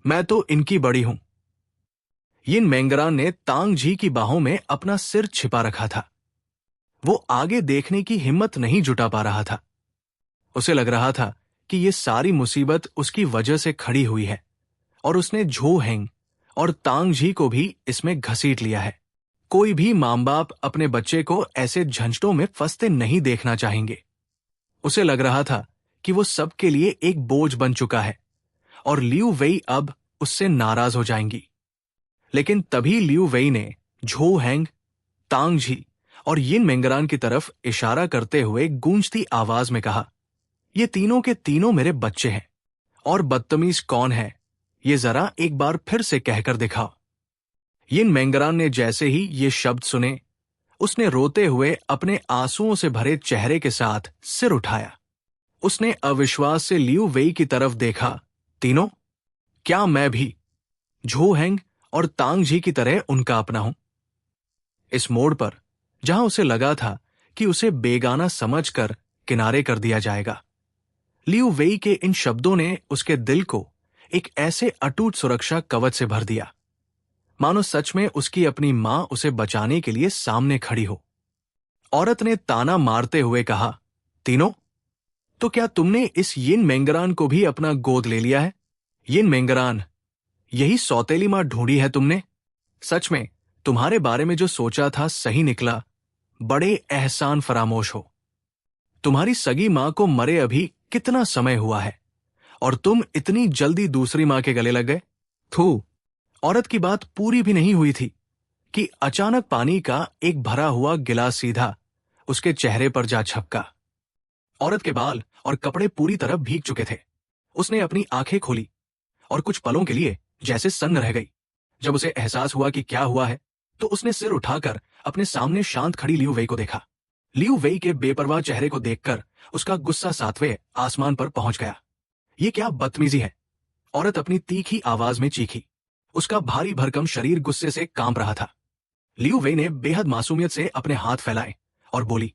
मैं तो इनकी बड़ी हूं। यिन मेंगरान ने तांग जी की बाहों में अपना सिर छिपा रखा था। वो आगे देखने की हिम्मत नहीं जुटा पा रहा था। उसे लग रहा था कि ये सारी मुसीबत उसकी वजह से खड़ी हुई है और उसने झो हेंग और तांग जी को भी इसमें घसीट लिया है। कोई भी मां बाप अपने बच्चे को ऐसे झंझटों में फंसते नहीं देखना चाहेंगे। उसे लग रहा था कि वो सबके लिए एक बोझ बन चुका है और लियू वेई अब उससे नाराज हो जाएंगी। लेकिन तभी लियू वेई ने झो हेंग, तांग जी और यिन मेंगरान की तरफ इशारा करते हुए गूंजती आवाज में कहा, ये तीनों के तीनों मेरे बच्चे हैं और बदतमीज कौन है ये जरा एक बार फिर से कहकर दिखाओ। यिन मेंगरान ने जैसे ही ये शब्द सुने, उसने रोते हुए अपने आंसुओं से भरे चेहरे के साथ सिर उठाया। उसने अविश्वास से लियू वेई की तरफ देखा। तीनों? क्या मैं भी झो हेंग और तांग जी की तरह उनका अपना हूं? इस मोड़ पर जहां उसे लगा था कि उसे बेगाना समझकर किनारे कर दिया जाएगा, लियू वेई के इन शब्दों ने उसके दिल को एक ऐसे अटूट सुरक्षा कवच से भर दिया मानो सच में उसकी अपनी मां उसे बचाने के लिए सामने खड़ी हो। औरत ने ताना मारते हुए कहा, तीनों? तो क्या तुमने इस यिन मेंगरान को भी अपना गोद ले लिया है? यिन मेंगरान, यही सौतेली मां ढूंढी है तुमने? सच में तुम्हारे बारे में जो सोचा था सही निकला। बड़े एहसान फरामोश हो। तुम्हारी सगी मां को मरे अभी कितना समय हुआ है और तुम इतनी जल्दी दूसरी मां के गले लग गए? थू। औरत की बात पूरी भी नहीं हुई थी कि अचानक पानी का एक भरा हुआ गिलास सीधा उसके चेहरे पर जा झपका। औरत के बाल और कपड़े पूरी तरह भीग चुके थे। उसने अपनी आंखें खोली और कुछ पलों के लिए जैसे सन्न रह गई। जब उसे एहसास हुआ कि क्या हुआ है, तो उसने सिर उठाकर अपने सामने शांत खड़ी लियू वेई को देखा। लियू वेई के बेपरवाह चेहरे को देखकर उसका गुस्सा 7वें आसमान पर पहुंच गया। ये क्या बदतमीजी है? औरत अपनी तीखी आवाज में चीखी। उसका भारी भरकम शरीर गुस्से से कांप रहा था। लियू वेई ने बेहद मासूमियत से अपने हाथ फैलाए और बोली,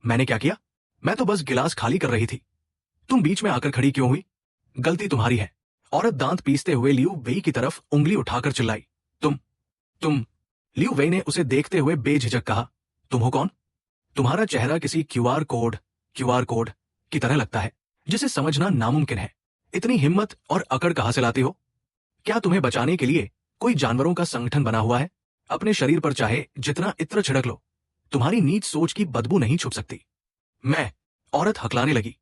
मैंने क्या किया? मैं तो बस गिलास खाली कर रही थी। तुम बीच में आकर खड़ी क्यों हुई? गलती तुम्हारी है। औरत दांत पीसते हुए लियू वेई की तरफ उंगली उठाकर चिल्लाई, तुम। लियू वेई ने उसे देखते हुए बेझिझक कहा, तुम हो कौन? तुम्हारा चेहरा किसी क्यूआर कोड की तरह लगता है जिसे समझना नामुमकिन है। इतनी हिम्मत और अकड़ कहां से लाती हो? क्या तुम्हें बचाने के लिए कोई जानवरों का संगठन बना हुआ है? अपने शरीर पर चाहे जितना इत्र छिड़क लो, तुम्हारी नीच सोच की बदबू नहीं छुप सकती। मैं? औरत हकलाने लगी।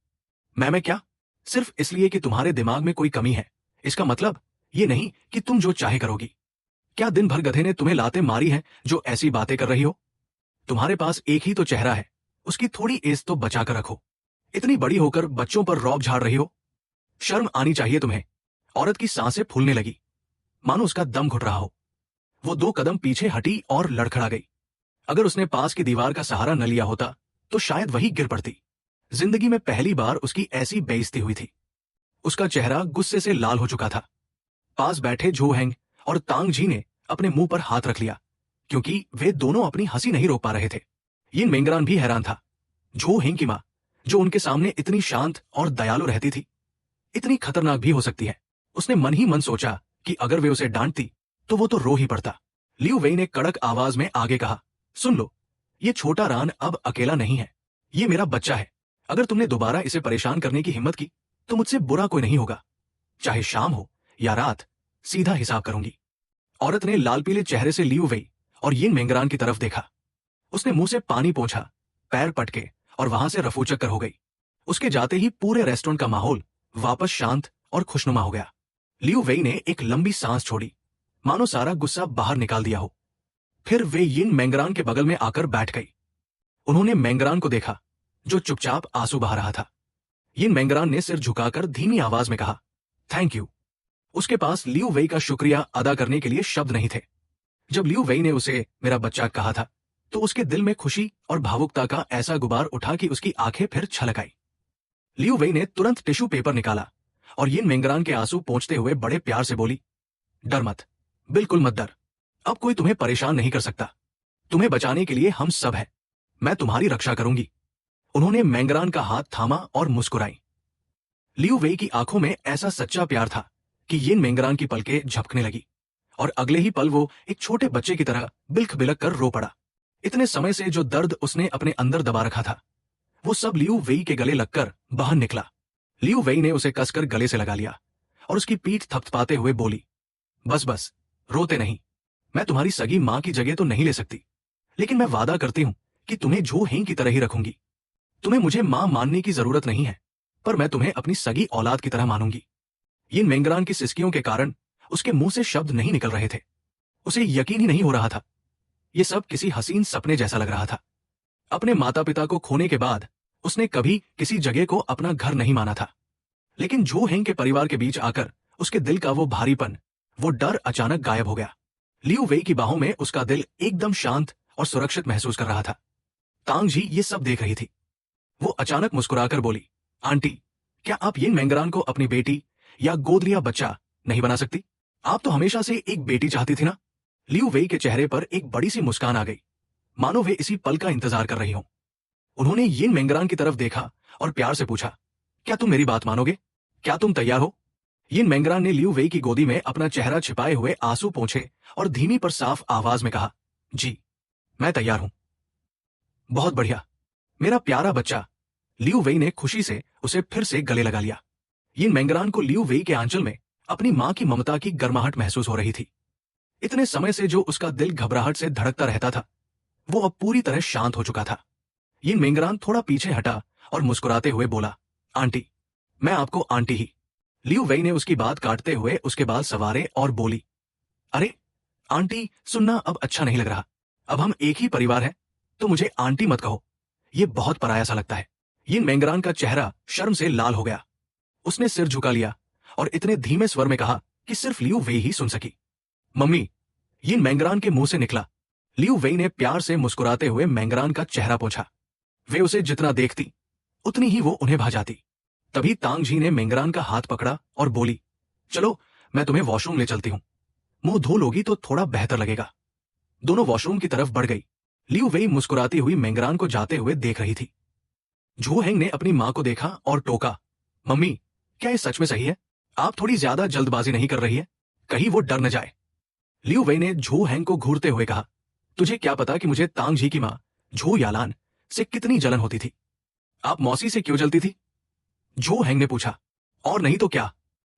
मैं क्या? सिर्फ इसलिए कि तुम्हारे दिमाग में कोई कमी है, इसका मतलब ये नहीं कि तुम जो चाहे करोगी। क्या दिन भर गधे ने तुम्हें लाते मारी है जो ऐसी बातें कर रही हो? तुम्हारे पास एक ही तो चेहरा है, उसकी थोड़ी एज तो बचा कर रखो। इतनी बड़ी होकर बच्चों पर रौब झाड़ रही हो। शर्म आनी चाहिए तुम्हें। औरत की सांसें फूलने लगी, मानो उसका दम घुट रहा हो। वो 2 कदम पीछे हटी और लड़खड़ा गई। अगर उसने पास की दीवार का सहारा न लिया होता तो शायद वही गिर पड़ती। जिंदगी में पहली बार उसकी ऐसी बेइज्जती हुई थी। उसका चेहरा गुस्से से लाल हो चुका था। पास बैठे झो हेंग और तांग जी ने अपने मुंह पर हाथ रख लिया, क्योंकि वे दोनों अपनी हंसी नहीं रोक पा रहे थे। यिन मेंगरान भी हैरान था। झो हेंग की मां, जो उनके सामने इतनी शांत और दयालु रहती थी, इतनी खतरनाक भी हो सकती है। उसने मन ही मन सोचा कि अगर वे उसे डांटती तो वो तो रो ही पड़ता। लियू वेई ने कड़क आवाज में आगे कहा, सुन लो, ये छोटा रान अब अकेला नहीं है। ये मेरा बच्चा है। अगर तुमने दोबारा इसे परेशान करने की हिम्मत की तो मुझसे बुरा कोई नहीं होगा। चाहे शाम हो या रात, सीधा हिसाब करूंगी। औरत ने लाल पीले चेहरे से लियू वेई और यिन मेंगरान की तरफ देखा। उसने मुंह से पानी पोंछा, पैर पटके और वहां से रफू चक्कर हो गई। उसके जाते ही पूरे रेस्टोरेंट का माहौल वापस शांत और खुशनुमा हो गया। लियू वेई ने एक लंबी सांस छोड़ी, मानो सारा गुस्सा बाहर निकाल दिया हो। फिर वे यिन मेंगरान के बगल में आकर बैठ गई। उन्होंने मेंगरान को देखा, जो चुपचाप आंसू बहा रहा था। यिन मेंगरान ने सिर झुकाकर धीमी आवाज में कहा, थैंक यू। उसके पास लियू वेई का शुक्रिया अदा करने के लिए शब्द नहीं थे। जब लियू वेई ने उसे मेरा बच्चा कहा था, तो उसके दिल में खुशी और भावुकता का ऐसा गुबार उठा कि उसकी आंखें फिर छलक आई। लियू वेई ने तुरंत टिश्यू पेपर निकाला और यिन मेंगरान के आंसू पोंछते हुए बड़े प्यार से बोली, डर मत, बिल्कुल मत डर। अब कोई तुम्हें परेशान नहीं कर सकता। तुम्हें बचाने के लिए हम सब हैं। मैं तुम्हारी रक्षा करूंगी। उन्होंने मेंगरान का हाथ थामा और मुस्कुराई। लियू वेई की आंखों में ऐसा सच्चा प्यार था कि यिन मेंगरान की पलकें झपकने लगी और अगले ही पल वो एक छोटे बच्चे की तरह बिलख बिलख कर रो पड़ा। इतने समय से जो दर्द उसने अपने अंदर दबा रखा था, वो सब लियू वेई के गले लगकर बाहर निकला। लियू वेई ने उसे कसकर गले से लगा लिया और उसकी पीठ थपथपाते हुए बोली, बस बस, रोते नहीं। मैं तुम्हारी सगी मां की जगह तो नहीं ले सकती, लेकिन मैं वादा करती हूं कि तुम्हें झो हेंग की तरह ही रखूंगी। तुम्हें मुझे मां मानने की जरूरत नहीं है, पर मैं तुम्हें अपनी सगी औलाद की तरह मानूंगी। यिन मेंगरान की सिसकियों के कारण उसके मुंह से शब्द नहीं निकल रहे थे। उसे यकीन ही नहीं हो रहा था। ये सब किसी हसीन सपने जैसा लग रहा था। अपने माता पिता को खोने के बाद उसने कभी किसी जगह को अपना घर नहीं माना था, लेकिन झो हेंग के परिवार के बीच आकर उसके दिल का वो भारीपन, वो डर अचानक गायब हो गया। लियू वेई की बाहों में उसका दिल एकदम शांत और सुरक्षित महसूस कर रहा था। तांग जी ये सब देख रही थी। वो अचानक मुस्कुराकर बोली, आंटी, क्या आप यिन मेंगरान को अपनी बेटी या गोद लिया बच्चा नहीं बना सकती? आप तो हमेशा से एक बेटी चाहती थी ना? लियू वेई के चेहरे पर एक बड़ी सी मुस्कान आ गई, मानो वे इसी पल का इंतजार कर रही हों। उन्होंने यिन मेंगरान की तरफ देखा और प्यार से पूछा, क्या तुम मेरी बात मानोगे? क्या तुम तैयार हो? यिन मेंगरान ने लियू वेई की गोदी में अपना चेहरा छिपाए हुए आंसू पोंछे और धीमी पर साफ आवाज में कहा, जी, मैं तैयार हूं। बहुत बढ़िया, मेरा प्यारा बच्चा। लियू वेई ने खुशी से उसे फिर से गले लगा लिया। यिन मेंगरान को लियू वेई के आंचल में अपनी मां की ममता की गर्माहट महसूस हो रही थी। इतने समय से जो उसका दिल घबराहट से धड़कता रहता था, वो अब पूरी तरह शांत हो चुका था। यिन मेंगरान थोड़ा पीछे हटा और मुस्कुराते हुए बोला, आंटी, मैं आपको आंटी ही। लियू वेई ने उसकी बात काटते हुए उसके बाल संवारे और बोली, अरे आंटी सुनना अब अच्छा नहीं लग रहा। अब हम एक ही परिवार है, तो मुझे आंटी मत कहो, ये बहुत पराया सा लगता है। यिन मेंगरान का चेहरा शर्म से लाल हो गया। उसने सिर झुका लिया और इतने धीमे स्वर में कहा कि सिर्फ लियू वेई ही सुन सकी। मम्मी, यिन मेंगरान के मुंह से निकला। लियू वेई ने प्यार से मुस्कुराते हुए मेंगरान का चेहरा पोंछा। वे उसे जितना देखती, उतनी ही वो उन्हें भा जाती। तभी तांग जी ने मेंगरान का हाथ पकड़ा और बोली, चलो मैं तुम्हें वॉशरूम ले चलती हूं, मुंह धो लोगी तो थोड़ा बेहतर लगेगा। दोनों वॉशरूम की तरफ बढ़ गई। लियू वेई मुस्कुराती हुई मेंगरान को जाते हुए देख रही थी। झू हेंग ने अपनी मां को देखा और टोका, मम्मी, क्या ये सच में सही है? आप थोड़ी ज्यादा जल्दबाजी नहीं कर रही है? कहीं वो डर न जाए। लियू वेई ने झू हेंग को घूरते हुए कहा, तुझे क्या पता कि मुझे तांग जी की मां झू यालान से कितनी जलन होती थी? आप मौसी से क्यों जलती थी? झू हेंग ने पूछा। और नहीं तो क्या,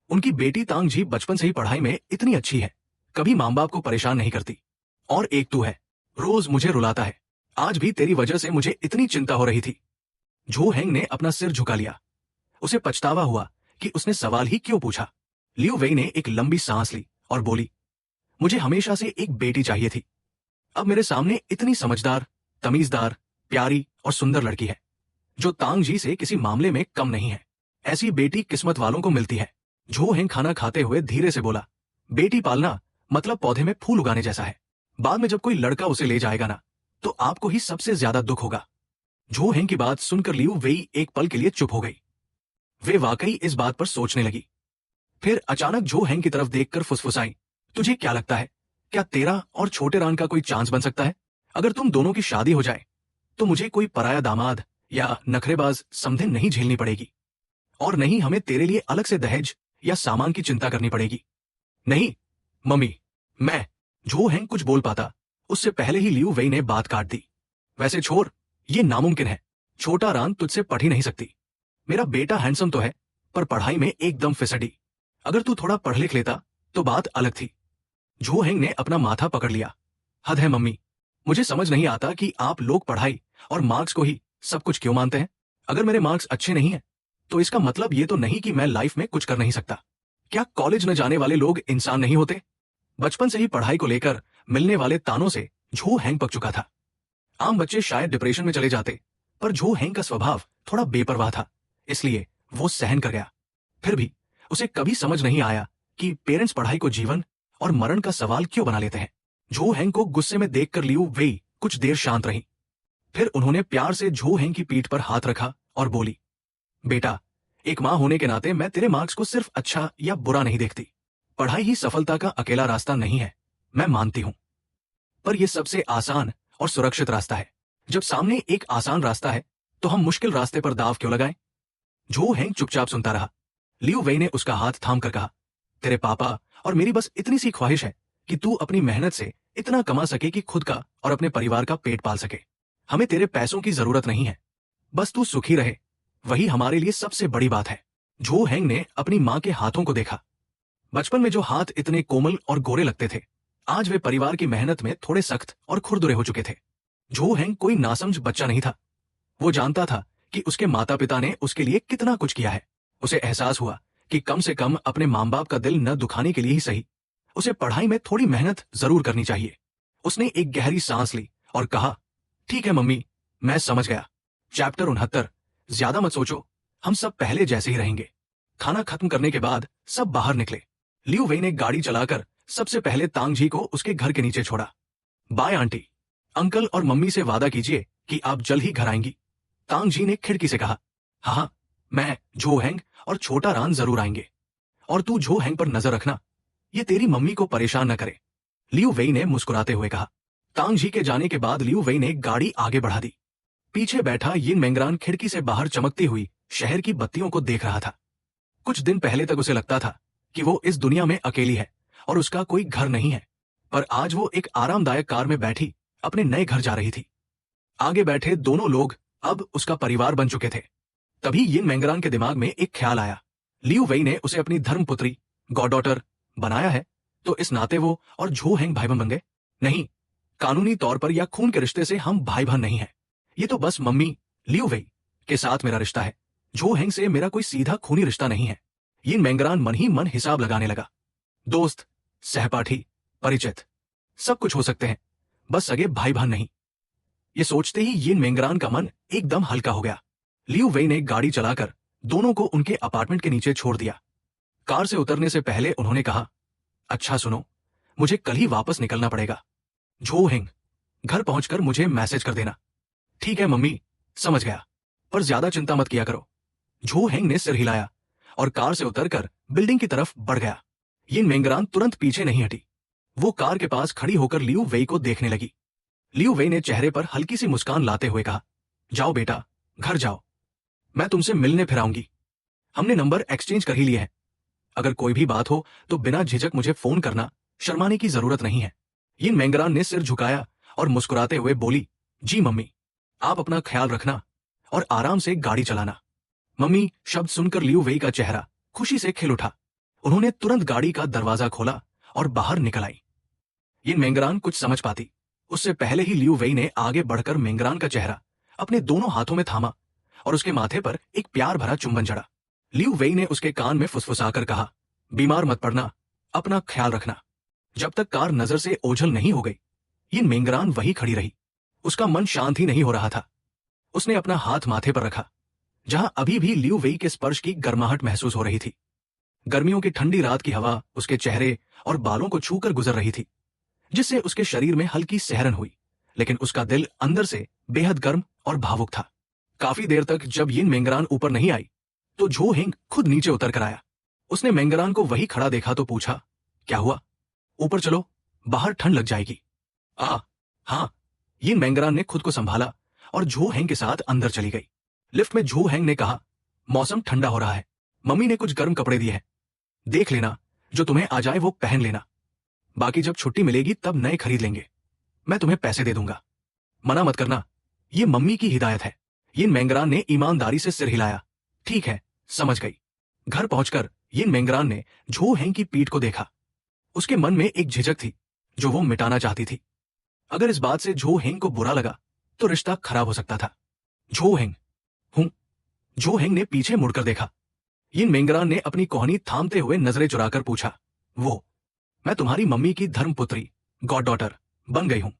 उनकी बेटी तांग जी बचपन से ही पढ़ाई में इतनी अच्छी है, कभी मां बाप को परेशान नहीं करती। और एक तू है, रोज मुझे रुलाता है। आज भी तेरी वजह से मुझे इतनी चिंता हो रही थी। झू हेंग ने अपना सिर झुका लिया। उसे पछतावा हुआ कि उसने सवाल ही क्यों पूछा। लियू वेई ने एक लंबी सांस ली और बोली, मुझे हमेशा से एक बेटी चाहिए थी। अब मेरे सामने इतनी समझदार, तमीजदार, प्यारी और सुंदर लड़की है, जो तांग जी से किसी मामले में कम नहीं है। ऐसी बेटी किस्मत वालों को मिलती है। झू हेंग खाना खाते हुए धीरे से बोला, बेटी पालना मतलब पौधे में फूल उगाने जैसा है। बाद में जब कोई लड़का उसे ले जाएगा ना, तो आपको ही सबसे ज्यादा दुख होगा। झू हेंग की बात सुनकर लियू वेई एक पल के लिए चुप हो गई। वे वाकई इस बात पर सोचने लगी। फिर अचानक झू हेंग की तरफ देखकर फुसफुसाई, तुझे क्या लगता है, क्या तेरा और छोटे रान का कोई चांस बन सकता है? अगर तुम दोनों की शादी हो जाए तो मुझे कोई पराया दामाद या नखरेबाज समधे नहीं झेलनी पड़ेगी, और नहीं हमें तेरे लिए अलग से दहेज या सामान की चिंता करनी पड़ेगी। नहीं मम्मी, मैं। झू हेंग कुछ बोल पाता उससे पहले ही लियू वेई ने बात काट दी। वैसे छोर, ये नामुमकिन है। छोटा रान तुझसे पढ़ ही नहीं सकती। मेरा बेटा हैंडसम तो है, पर पढ़ाई में एकदम फिसडी। अगर तू थोड़ा पढ़ लिख लेता तो बात अलग थी। झू हेंग ने अपना माथा पकड़ लिया। हद है मम्मी, मुझे समझ नहीं आता कि आप लोग पढ़ाई और मार्क्स को ही सब कुछ क्यों मानते हैं। अगर मेरे मार्क्स अच्छे नहीं हैं, तो इसका मतलब ये तो नहीं कि मैं लाइफ में कुछ कर नहीं सकता। क्या कॉलेज न जाने वाले लोग इंसान नहीं होते? बचपन से ही पढ़ाई को लेकर मिलने वाले तानों से झू हेंग पक चुका था। आम बच्चे शायद डिप्रेशन में चले जाते, पर झू हेंग का स्वभाव थोड़ा बेपरवाह था, इसलिए वो सहन कर गया। फिर भी उसे कभी समझ नहीं आया कि पेरेंट्स पढ़ाई को जीवन और मरण का सवाल क्यों बना लेते हैं। झू हेंग को गुस्से में देखकर लियू वेई कुछ देर शांत रही। फिर उन्होंने प्यार से झू हेंग की पीठ पर हाथ रखा और बोली, बेटा, एक मां होने के नाते मैं तेरे मार्क्स को सिर्फ अच्छा या बुरा नहीं देखती। पढ़ाई ही सफलता का अकेला रास्ता नहीं है, मैं मानती हूं, पर यह सबसे आसान और सुरक्षित रास्ता है। जब सामने एक आसान रास्ता है, तो हम मुश्किल रास्ते पर दाव क्यों लगाएं? झू हेंग चुपचाप सुनता रहा। लियू वेई ने उसका हाथ थाम कर कहा, तेरे पापा और मेरी बस इतनी सी ख्वाहिश है कि तू अपनी मेहनत से इतना कमा सके कि खुद का और अपने परिवार का पेट पाल सके। हमें तेरे पैसों की जरूरत नहीं है, बस तू सुखी रहे, वही हमारे लिए सबसे बड़ी बात है। झू हेंग ने अपनी मां के हाथों को देखा। बचपन में जो हाथ इतने कोमल और गोरे लगते थे, आज वे परिवार की मेहनत में थोड़े सख्त और खुरदुरे हो चुके थे। झू हेंग कोई नासमझ बच्चा नहीं था। वो जानता था कि उसके माता पिता ने उसके लिए कितना कुछ किया है। उसे एहसास हुआ कि कम से कम अपने मां बाप का दिल न दुखाने के लिए ही सही, उसे पढ़ाई में थोड़ी मेहनत जरूर करनी चाहिए। उसने एक गहरी सांस ली और कहा, ठीक है मम्मी, मैं समझ गया। चैप्टर 69, ज्यादा मत सोचो, हम सब पहले जैसे ही रहेंगे। खाना खत्म करने के बाद सब बाहर निकले। लियू वेई ने गाड़ी चलाकर सबसे पहले तांग जी को उसके घर के नीचे छोड़ा। बाय आंटी, अंकल और मम्मी से वादा कीजिए कि आप जल्द ही घर आएंगी। तांग जी ने खिड़की से कहा। हाँ, मैं, झू हेंग और छोटा रान जरूर आएंगे। और तू झू हेंग पर नजर रखना, ये तेरी मम्मी को परेशान न करे। लियू वेई ने मुस्कुराते हुए कहा। तांग जी के जाने के बाद लियू वेई ने गाड़ी आगे बढ़ा दी। पीछे बैठा यिन मेंगरान खिड़की से बाहर चमकती हुई शहर की बत्तियों को देख रहा था। कुछ दिन पहले तक उसे लगता था कि वो इस दुनिया में अकेली है और उसका कोई घर नहीं है, पर आज वो एक आरामदायक कार में बैठी अपने नए घर जा रही थी। आगे बैठे दोनों लोग अब उसका परिवार बन चुके थे। तभी यिन मेंगरान के दिमाग में एक ख्याल आया। लियू वेई ने उसे अपनी धर्मपुत्री, गॉडडॉटर बनाया है, तो इस नाते वो और झो हेंग भाई बहन बन गए? नहीं, कानूनी तौर पर या खून के रिश्ते से हम भाई बहन नहीं है। ये तो बस मम्मी लियू वेई के साथ मेरा रिश्ता है। झो हेंग से मेरा कोई सीधा खूनी रिश्ता नहीं है। यिन मेंगरान मन ही मन हिसाब लगाने लगा। दोस्त, सहपाठी, परिचित, सब कुछ हो सकते हैं, बस सगे भाई बहन नहीं। ये सोचते ही यिन मेंगरान का मन एकदम हल्का हो गया। लियू वेई ने गाड़ी चलाकर दोनों को उनके अपार्टमेंट के नीचे छोड़ दिया। कार से उतरने से पहले उन्होंने कहा, अच्छा सुनो, मुझे कल ही वापस निकलना पड़ेगा। झो हेंग, घर पहुंचकर मुझे मैसेज कर देना। ठीक है मम्मी, समझ गया, पर ज्यादा चिंता मत किया करो। झो हेंग ने सिर हिलाया और कार से उतरकर बिल्डिंग की तरफ बढ़ गया। यिन मेंगरान तुरंत पीछे नहीं हटी। वो कार के पास खड़ी होकर लियू वेई को देखने लगी। लियू वेई ने चेहरे पर हल्की सी मुस्कान लाते हुए कहा, जाओ बेटा, घर जाओ, मैं तुमसे मिलने फिर आऊंगी। हमने नंबर एक्सचेंज कर ही लिए हैं। अगर कोई भी बात हो तो बिना झिझक मुझे फोन करना, शर्माने की जरूरत नहीं है। यिन मेंगरान ने सिर झुकाया और मुस्कुराते हुए बोली, जी मम्मी, आप अपना ख्याल रखना और आराम से गाड़ी चलाना। मम्मी शब्द सुनकर लियू वेई का चेहरा खुशी से खिल उठा। उन्होंने तुरंत गाड़ी का दरवाजा खोला और बाहर निकल आई। यिन मेंगरान कुछ समझ पाती उससे पहले ही लियू वेई ने आगे बढ़कर मेंगरान का चेहरा अपने दोनों हाथों में थामा और उसके माथे पर एक प्यार भरा चुंबन चढ़ा। लियू वेई ने उसके कान में फुसफुसाकर कहा, बीमार मत पड़ना, अपना ख्याल रखना। जब तक कार नजर से ओझल नहीं हो गई, यिन मेंगरान वही खड़ी रही। उसका मन शांत ही नहीं हो रहा था। उसने अपना हाथ माथे पर रखा, जहां अभी भी लियू वेई के स्पर्श की गर्माहट महसूस हो रही थी। गर्मियों की ठंडी रात की हवा उसके चेहरे और बालों को छूकर गुजर रही थी, जिससे उसके शरीर में हल्की सहरन हुई, लेकिन उसका दिल अंदर से बेहद गर्म और भावुक था। काफी देर तक जब यिन मेंगरान ऊपर नहीं आई, तो झो हेंग खुद नीचे उतर कर आया। उसने मेंगरान को वही खड़ा देखा तो पूछा, क्या हुआ? ऊपर चलो, बाहर ठंड लग जाएगी। हाँ। यिन मेंगरान ने खुद को संभाला और झो हेंग के साथ अंदर चली गई। लिफ्ट में झो हेंग ने कहा, मौसम ठंडा हो रहा है, मम्मी ने कुछ गर्म कपड़े दिए हैं, देख लेना, जो तुम्हें आ जाए वो पहन लेना। बाकी जब छुट्टी मिलेगी तब नए खरीद लेंगे, मैं तुम्हें पैसे दे दूंगा। मना मत करना, ये मम्मी की हिदायत है। यिन मेंगरान ने ईमानदारी से सिर हिलाया, ठीक है, समझ गई। घर पहुंचकर यिन मेंगरान ने झो हेंग की पीठ को देखा। उसके मन में एक झिझक थी जो वो मिटाना चाहती थी। अगर इस बात से झो हेंग को बुरा लगा तो रिश्ता खराब हो सकता था। झो हेंग, हूं। झो हेंग ने पीछे मुड़कर देखा। यिन मेंगरान ने अपनी कोहनी थामते हुए नजरें चुराकर पूछा, वो, मैं तुम्हारी मम्मी की धर्मपुत्री, गॉडडॉटर बन गई हूं।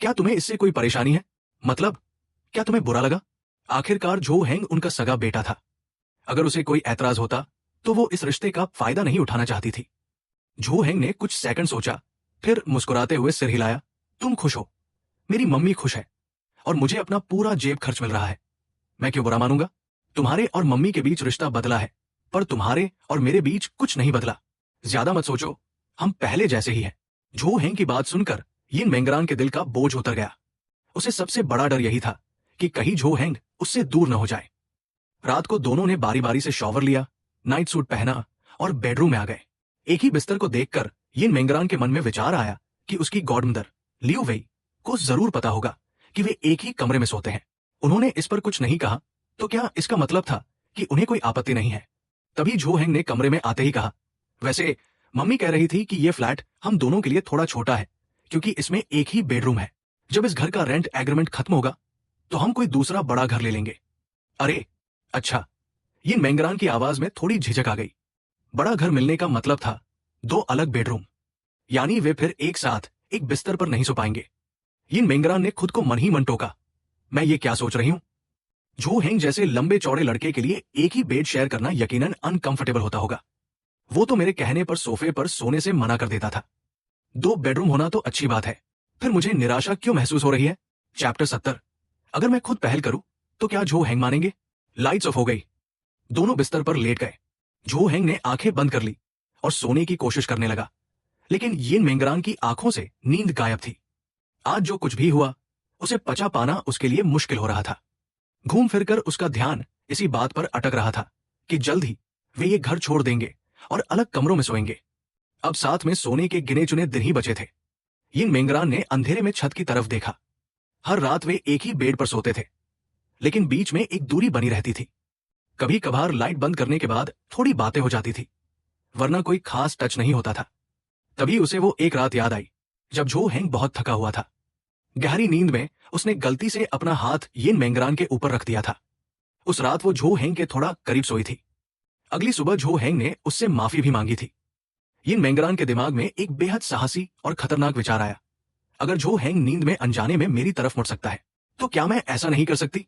क्या तुम्हें इससे कोई परेशानी है? मतलब, क्या तुम्हें बुरा लगा? आखिरकार झो हेंग उनका सगा बेटा था। अगर उसे कोई ऐतराज होता तो वो इस रिश्ते का फायदा नहीं उठाना चाहती थी। झो हेंग ने कुछ सेकंड सोचा, फिर मुस्कुराते हुए सिर हिलाया, तुम खुश हो, मेरी मम्मी खुश है और मुझे अपना पूरा जेब खर्च मिल रहा है। मैं क्यों बुरा मानूंगा? तुम्हारे और मम्मी के बीच रिश्ता बदला है, पर तुम्हारे और मेरे बीच कुछ नहीं बदला। ज्यादा मत सोचो, हम पहले जैसे ही हैं। झो हेंग की बात सुनकर यिन मेंगरान के दिल का बोझ उतर गया। उसे सबसे बड़ा डर यही था कि कहीं झो हेंग उससे दूर न हो जाए। रात को दोनों ने बारी बारी से शॉवर लिया, नाइट सूट पहना और बेडरूम में आ गए। एक ही बिस्तर को देखकर यिन मेंगरान के मन में विचार आया कि उसकी गॉडमदर लियू वेई को जरूर पता होगा कि वे एक ही कमरे में सोते हैं। उन्होंने इस पर कुछ नहीं कहा तो क्या इसका मतलब था कि उन्हें कोई आपत्ति नहीं है? तभी झो हेंग ने कमरे में आते ही कहा, वैसे मम्मी कह रही थी कि ये फ्लैट हम दोनों के लिए थोड़ा छोटा है, क्योंकि इसमें एक ही बेडरूम है। जब इस घर का रेंट एग्रीमेंट खत्म होगा तो हम कोई दूसरा बड़ा घर ले लेंगे। अरे अच्छा। यिन मेंगरान की आवाज में थोड़ी झिझक आ गई। बड़ा घर मिलने का मतलब था 2 अलग बेडरूम, यानी वे फिर एक साथ एक बिस्तर पर नहीं सो पाएंगे। यिन मेंगरान ने खुद को मन ही मन टोका, मैं ये क्या सोच रही हूं? झो हेंग जैसे लंबे चौड़े लड़के के लिए एक ही बेड शेयर करना यकीनन अनकंफर्टेबल होता होगा। वो तो मेरे कहने पर सोफे पर सोने से मना कर देता था। 2 बेडरूम होना तो अच्छी बात है, फिर मुझे निराशा क्यों महसूस हो रही है? चैप्टर 70। अगर मैं खुद पहल करूं तो क्या झो हेंग मानेंगे? लाइट्स ऑफ हो गई। दोनों बिस्तर पर लेट गए। झो हेंग ने आंखें बंद कर ली और सोने की कोशिश करने लगा, लेकिन यिन मेंगरान की आंखों से नींद गायब थी। आज जो कुछ भी हुआ उसे पचा पाना उसके लिए मुश्किल हो रहा था। घूम फिरकर उसका ध्यान इसी बात पर अटक रहा था कि जल्द ही वे ये घर छोड़ देंगे और अलग कमरों में सोएंगे। अब साथ में सोने के गिने चुने दिन ही बचे थे। यिन मेंगरान ने अंधेरे में छत की तरफ देखा। हर रात वे एक ही बेड पर सोते थे, लेकिन बीच में एक दूरी बनी रहती थी। कभी कभार लाइट बंद करने के बाद थोड़ी बातें हो जाती थी, वरना कोई खास टच नहीं होता था। तभी उसे वो एक रात याद आई जब जो हैंग बहुत थका हुआ था। गहरी नींद में उसने गलती से अपना हाथ यिन मेंगरान के ऊपर रख दिया था। उस रात वो झो हैंग के थोड़ा करीब सोई थी। अगली सुबह झो हैंग ने उससे माफी भी मांगी थी। यिन मेंगरान के दिमाग में एक बेहद साहसी और खतरनाक विचार आया। अगर झो हैंग नींद में अनजाने में मेरी तरफ मुड़ सकता है, तो क्या मैं ऐसा नहीं कर सकती?